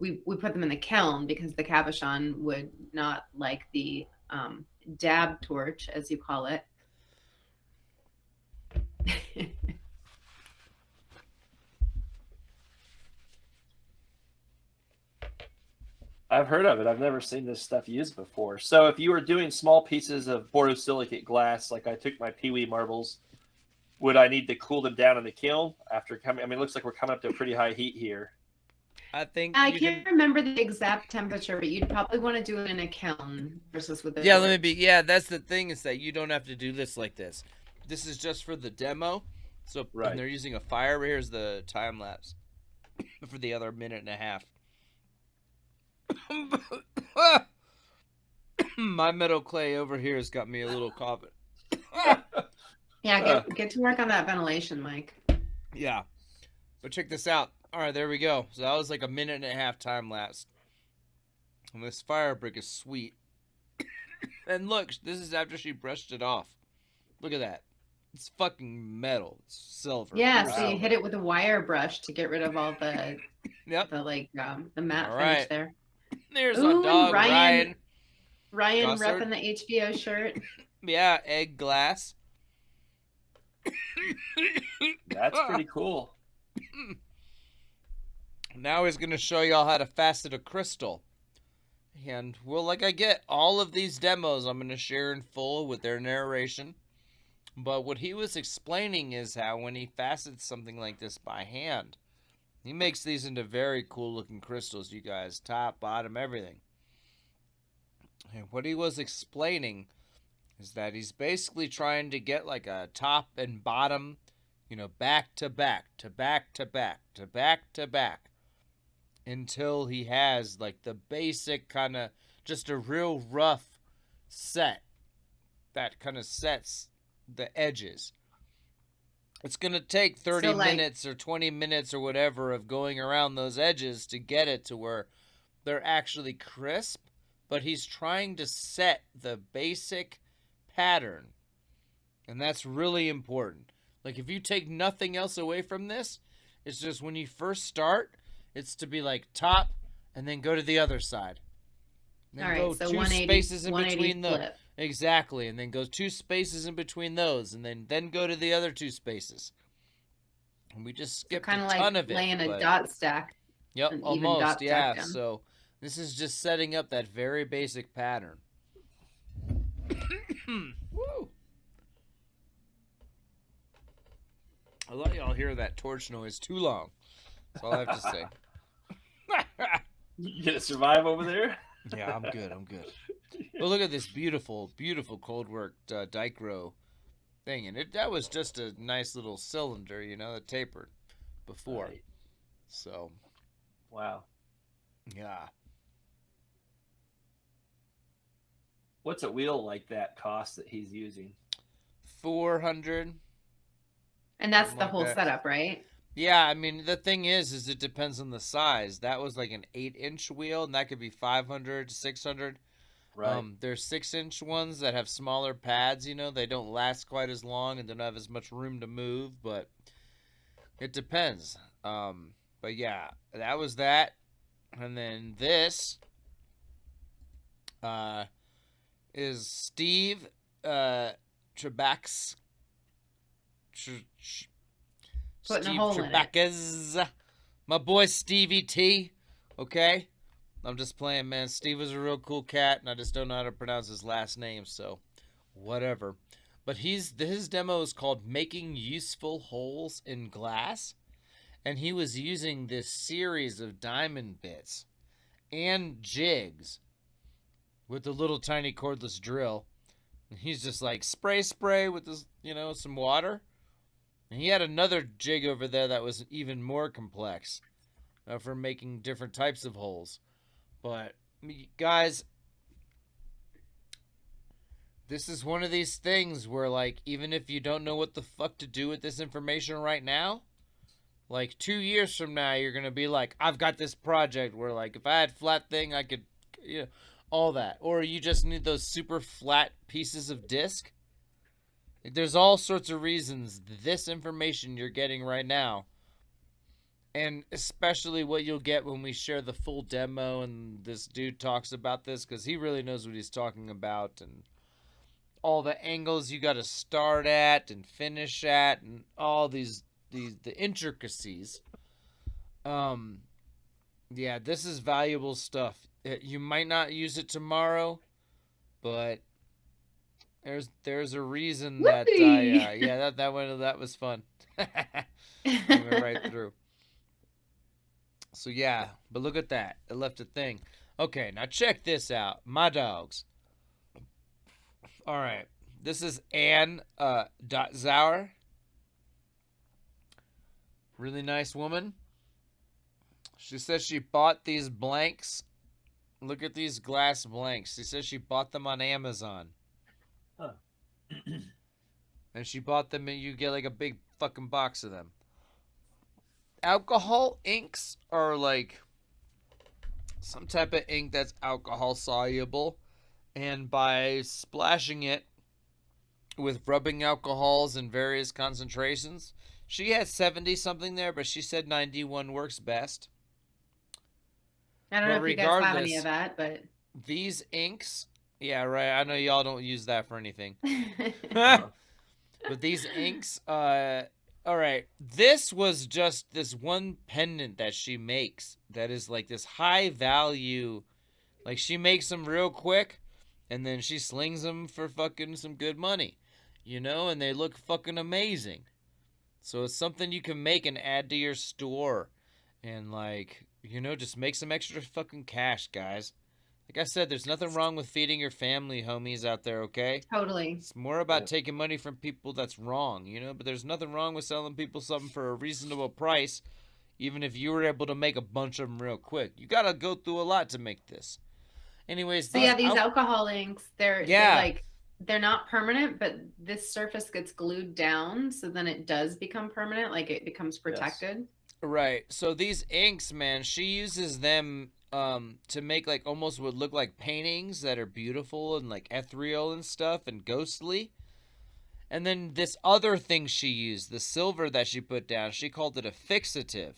we put them in the kiln because the cabochon would not like the dab torch, as you call it. I've heard of it. I've never seen this stuff used before. So if you were doing small pieces of borosilicate glass, like I took my peewee marbles, would I need to cool them down in the kiln after coming? I mean, it looks like we're coming up to a pretty high heat here. I think I can't remember the exact temperature, but you'd probably want to do it in a kiln versus with a Yeah, let me be. Yeah, that's the thing, is that you don't have to do this like this. This is just for the demo. So and they're using a fire. Here's the time lapse for the other minute and a half. My metal clay over here has got me a little coughing. Yeah, get to work on that ventilation, Mike. Yeah. But check this out. All right, there we go. So that was like a minute and a half time lapse. And this fire brick is sweet. And look, this is after she brushed it off. Look at that. It's fucking metal. It's silver. Yeah, pure so you silver. hit it with a wire brush to get rid of all the Yep. the matte All finish right. there. There's Ooh, our dog, and Ryan Gossard. repping the HBO shirt. Yeah, egg glass. That's pretty cool. Now he's going to show y'all how to facet a crystal. And, well, like I get, all of these demos I'm going to share in full with their narration. But what he was explaining is how when he facets something like this by hand, he makes these into very cool looking crystals, you guys. Top, bottom, everything. And what he was explaining is that he's basically trying to get like a top and bottom, you know, back to back, to back to back, to back to back, until he has like the basic kind of just a real rough set that kind of sets the edges. It's going to take 30 minutes or 20 minutes or whatever of going around those edges to get it to where they're actually crisp, but he's trying to set the basic pattern. And that's really important. Like if you take nothing else away from this, it's just when you first start, it's to be like top and then go to the other side. Then all right, go so 2 spaces in between flip. the exactly, and then go 2 spaces in between those, and then go to the other 2 spaces. And we just skipped a ton of it. Laying a but- dot stack. Yep, an even almost, dot yeah. stack down. So this is just setting up that very basic pattern. Woo! I'll let y'all hear that torch noise too long. That's all I have to say. You gonna survive over there? Yeah, I'm good. But look at this beautiful, beautiful cold worked Dicro thing, and that was just a nice little cylinder, you know, that tapered before. Right. So, Wow. yeah. What's a wheel like that cost that he's using? 400. And that's Something the like whole that. setup, right? Yeah, I mean, the thing is it depends on the size. That was like an 8-inch wheel, and that could be 500 to 600. Right. There's 6-inch ones that have smaller pads, you know, they don't last quite as long and don't have as much room to move, but it depends. But yeah, that was that. And then this is Steve Trebek's Putting a Steve hole in it. Trebek's, my boy Stevie T. Okay, I'm just playing, man. Steve was a real cool cat, and I just don't know how to pronounce his last name, so whatever. But his demo is called "Making Useful Holes in Glass," and he was using this series of diamond bits and jigs with the little tiny cordless drill. And he's just like spray with this, you know, some water. And he had another jig over there that was even more complex for making different types of holes. But, guys, this is one of these things where, like, even if you don't know what the fuck to do with this information right now, like 2 years from now, you're going to be like, I've got this project where, like, if I had flat thing, I could, you know, all that. Or you just need those super flat pieces of disc. There's all sorts of reasons this information you're getting right now, and especially what you'll get when we share the full demo and this dude talks about this, because he really knows what he's talking about, and all the angles you got to start at and finish at, and all the intricacies. Yeah, this is valuable stuff. You might not use it tomorrow, but there's a reason that yeah, that was fun. Went right through. So yeah, but look at that. It left a thing. Okay, now check this out. My dogs. All right. This is Ann Zauer. Really nice woman. She says she bought these blanks. Look at these glass blanks. She says she bought them on Amazon. Huh. And she bought them, and you get like a big fucking box of them. Alcohol inks are like some type of ink that's alcohol soluble, and by splashing it with rubbing alcohols in various concentrations. She had 70 something there, but she said 91 works best. I don't know if you guys have any of that, but these inks, yeah, right. I know y'all don't use that for anything. But these inks, all right. This was just this one pendant that she makes that is like this high value. Like, she makes them real quick, and then she slings them for fucking some good money, you know, and they look fucking amazing. So it's something you can make and add to your store, and like, you know, just make some extra fucking cash, guys. Like I said, there's nothing wrong with feeding your family, homies out there, okay? Totally. It's more about taking money from people that's wrong, you know, but there's nothing wrong with selling people something for a reasonable price, even if you were able to make a bunch of them real quick. You gotta go through a lot to make this. Anyways, so these alcohol inks, they're not permanent, but this surface gets glued down, so then it does become permanent, like it becomes protected. Yes. Right. So these inks, man, she uses them to make like almost what look like paintings that are beautiful and like ethereal and stuff and ghostly. And then this other thing she used, the silver that she put down, she called it a fixative.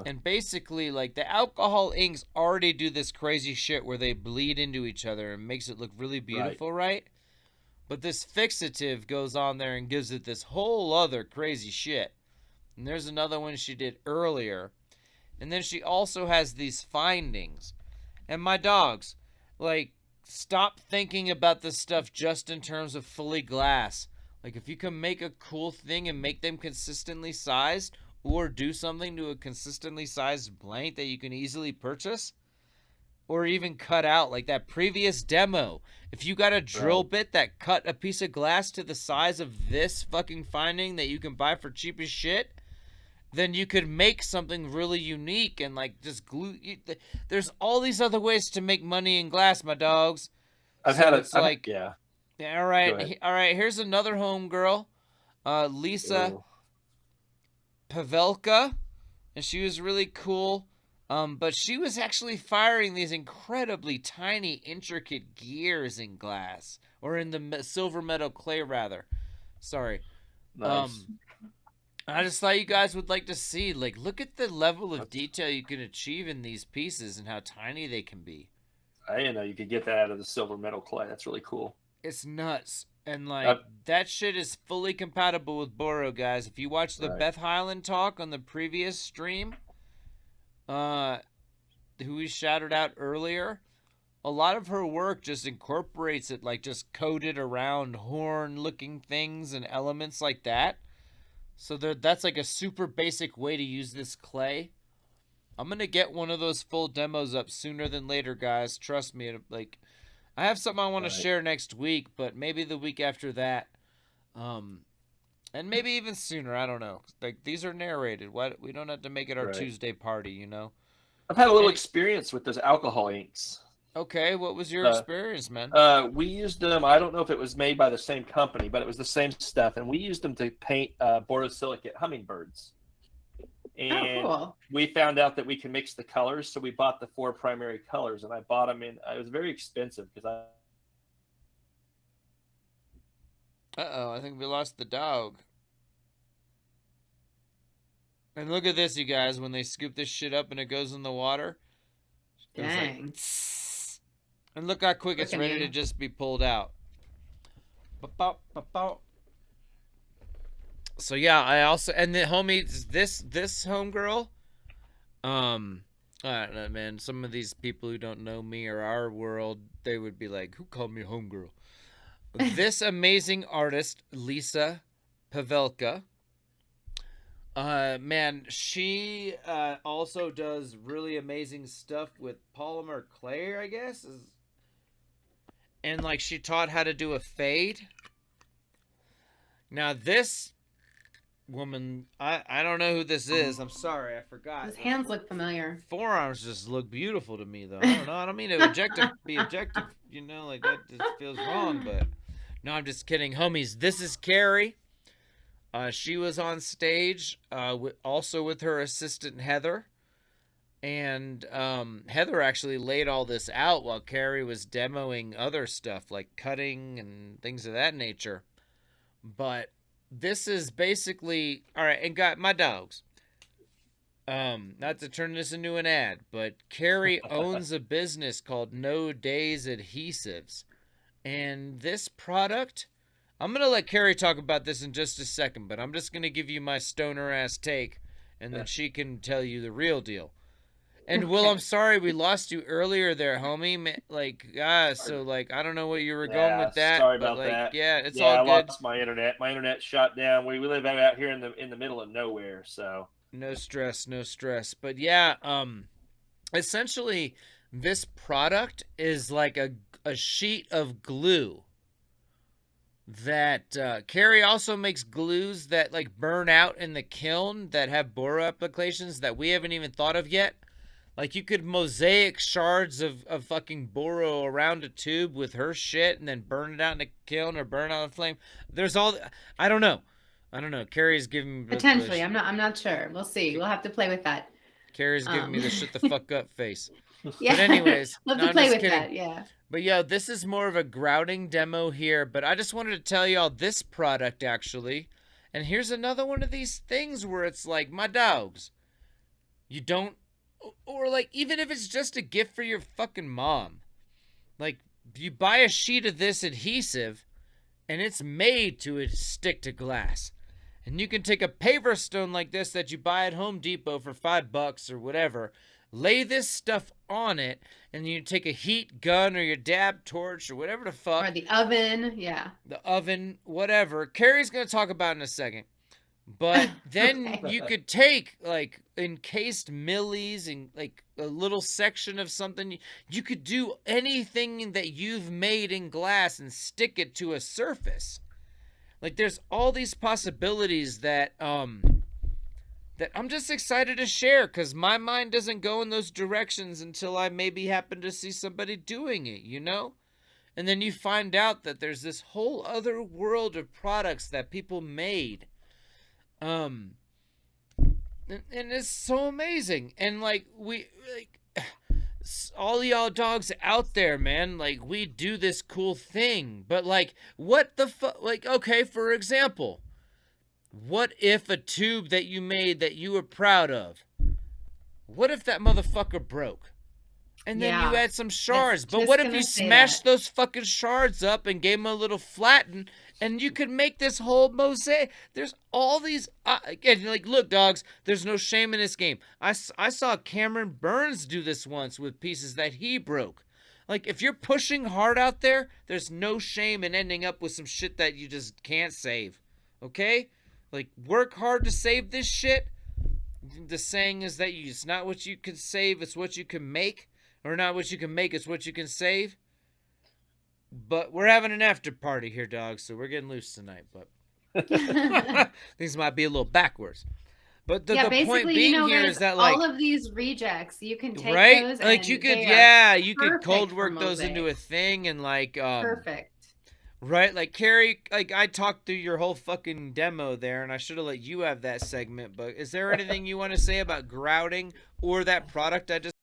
And basically, like, the alcohol inks already do this crazy shit where they bleed into each other and makes it look really beautiful, right? But this fixative goes on there and gives it this whole other crazy shit. And there's another one she did earlier. And then she also has these findings. And my dogs, like, stop thinking about this stuff just in terms of fully glass. Like, if you can make a cool thing and make them consistently sized, or do something to a consistently sized blank that you can easily purchase, or even cut out, like that previous demo. If you got a drill bit that cut a piece of glass to the size of this fucking finding that you can buy for cheap as shit, then you could make something really unique and like just glue. There's all these other ways to make money in glass, my dogs. All right. Here's another homegirl, Lisa Pavelka, and she was really cool. But she was actually firing these incredibly tiny, intricate gears in glass, or in the silver metal clay, rather. Sorry. Nice. I just thought you guys would like to see, like, look at the level of detail you can achieve in these pieces and how tiny they can be. I didn't know you could get that out of the silver metal clay. That's really cool. It's nuts. And, like, that shit is fully compatible with Boro, guys. If you watch the Beth Highland talk on the previous stream, who we shouted out earlier, a lot of her work just incorporates it, like, just coated around horn-looking things and elements like that. So that's, like, a super basic way to use this clay. I'm going to get one of those full demos up sooner than later, guys. Trust me. Like, I have something I want to share next week, but maybe the week after that. And maybe even sooner. I don't know. Like, these are narrated. We don't have to make it our Tuesday party, you know? I've had a little experience with those alcohol inks. Okay, what was your experience, man? We used them. I don't know if it was made by the same company, but it was the same stuff. And we used them to paint borosilicate hummingbirds. And we found out that we can mix the colors, so we bought the 4 primary colors, and I bought them in. It was very expensive because I think we lost the dog. And look at this, you guys. When they scoop this shit up and it goes in the water, dang! Like, and look how quick it's ready to just be pulled out. So yeah, I also, and the homie, this homegirl, I don't know, man. Some of these people who don't know me or our world, they would be like, "Who called me homegirl?" This amazing artist, Lisa Pavelka, man, she also does really amazing stuff with polymer clay, I guess, and like she taught how to do a fade. Now this woman, I don't know who this is. I'm sorry, I forgot. His hands look familiar. Forearms just look beautiful to me, though. I don't know. I don't mean to be objective, you know, like that just feels wrong. But no, I'm just kidding, homies. This is Carrie. She was on stage, also with her assistant Heather, and Heather actually laid all this out while Carrie was demoing other stuff like cutting and things of that nature. but this is basically all right. And got my dogs. Not to turn this into an ad, but Carrie owns a business called No Days Adhesives. And this product, I'm going to let Carrie talk about this in just a second, but I'm just going to give you my stoner ass take, and then she can tell you the real deal. And Will, I'm sorry we lost you earlier there, homie. Like, so like I don't know where you were going with that. Sorry but about like, that. Yeah, it's I all good. lost my internet. My internet shut down. We live out here in the middle of nowhere, so no stress, no stress. But yeah, essentially this product is like a sheet of glue that Carrie also makes glues that like burn out in the kiln that have boro applications that we haven't even thought of yet. Like you could mosaic shards of fucking boro around a tube with her shit and then burn it out in the kiln or burn out in flame. There's all I don't know. Carrie's giving me potentially. I'm not sure. We'll see. We'll have to play with that. Carrie's giving me the shut the fuck up face. Yeah. But anyways, we'll have to play with that. Yeah. But yo, this is more of a grouting demo here, but I just wanted to tell y'all this product actually. And here's another one of these things where it's like, my dogs, you don't, or like, even if it's just a gift for your fucking mom, like you buy a sheet of this adhesive and it's made to stick to glass. And you can take a paver stone like this that you buy at Home Depot for $5 or whatever, lay this stuff on it, and you take a heat gun or your dab torch or whatever the fuck. Or the oven, yeah. The oven, whatever. Carrie's going to talk about in a second. But then you could take like encased millies and like a little section of something. You could do anything that you've made in glass and stick it to a surface. Like there's all these possibilities that that I'm just excited to share because my mind doesn't go in those directions until I maybe happen to see somebody doing it, you know? And then you find out that there's this whole other world of products that people made. And it's so amazing. And like all y'all dogs out there, man, like we do this cool thing, but like what the fuck, like, okay, for example, what if a tube that you made that you were proud of, what if that motherfucker broke? And then you add some shards. But what if you smashed those fucking shards up and gave them a little flatten, and you could make this whole mosaic? There's all these... again, like, look, dogs, there's no shame in this game. I saw Cameron Burns do this once with pieces that he broke. Like, if you're pushing hard out there, there's no shame in ending up with some shit that you just can't save. Okay? Like, work hard to save this shit. The saying is that it's not what you can save, it's what you can make. Or not what you can make, it's what you can save. But we're having an after party here, dogs, so we're getting loose tonight. But things might be a little backwards. But the point being here is that like all of these rejects, you can take those, like you could cold work those into a thing and like perfect. Right, like Carrie, like I talked through your whole fucking demo there, and I should have let you have that segment. But is there anything you want to say about grouting or that product I just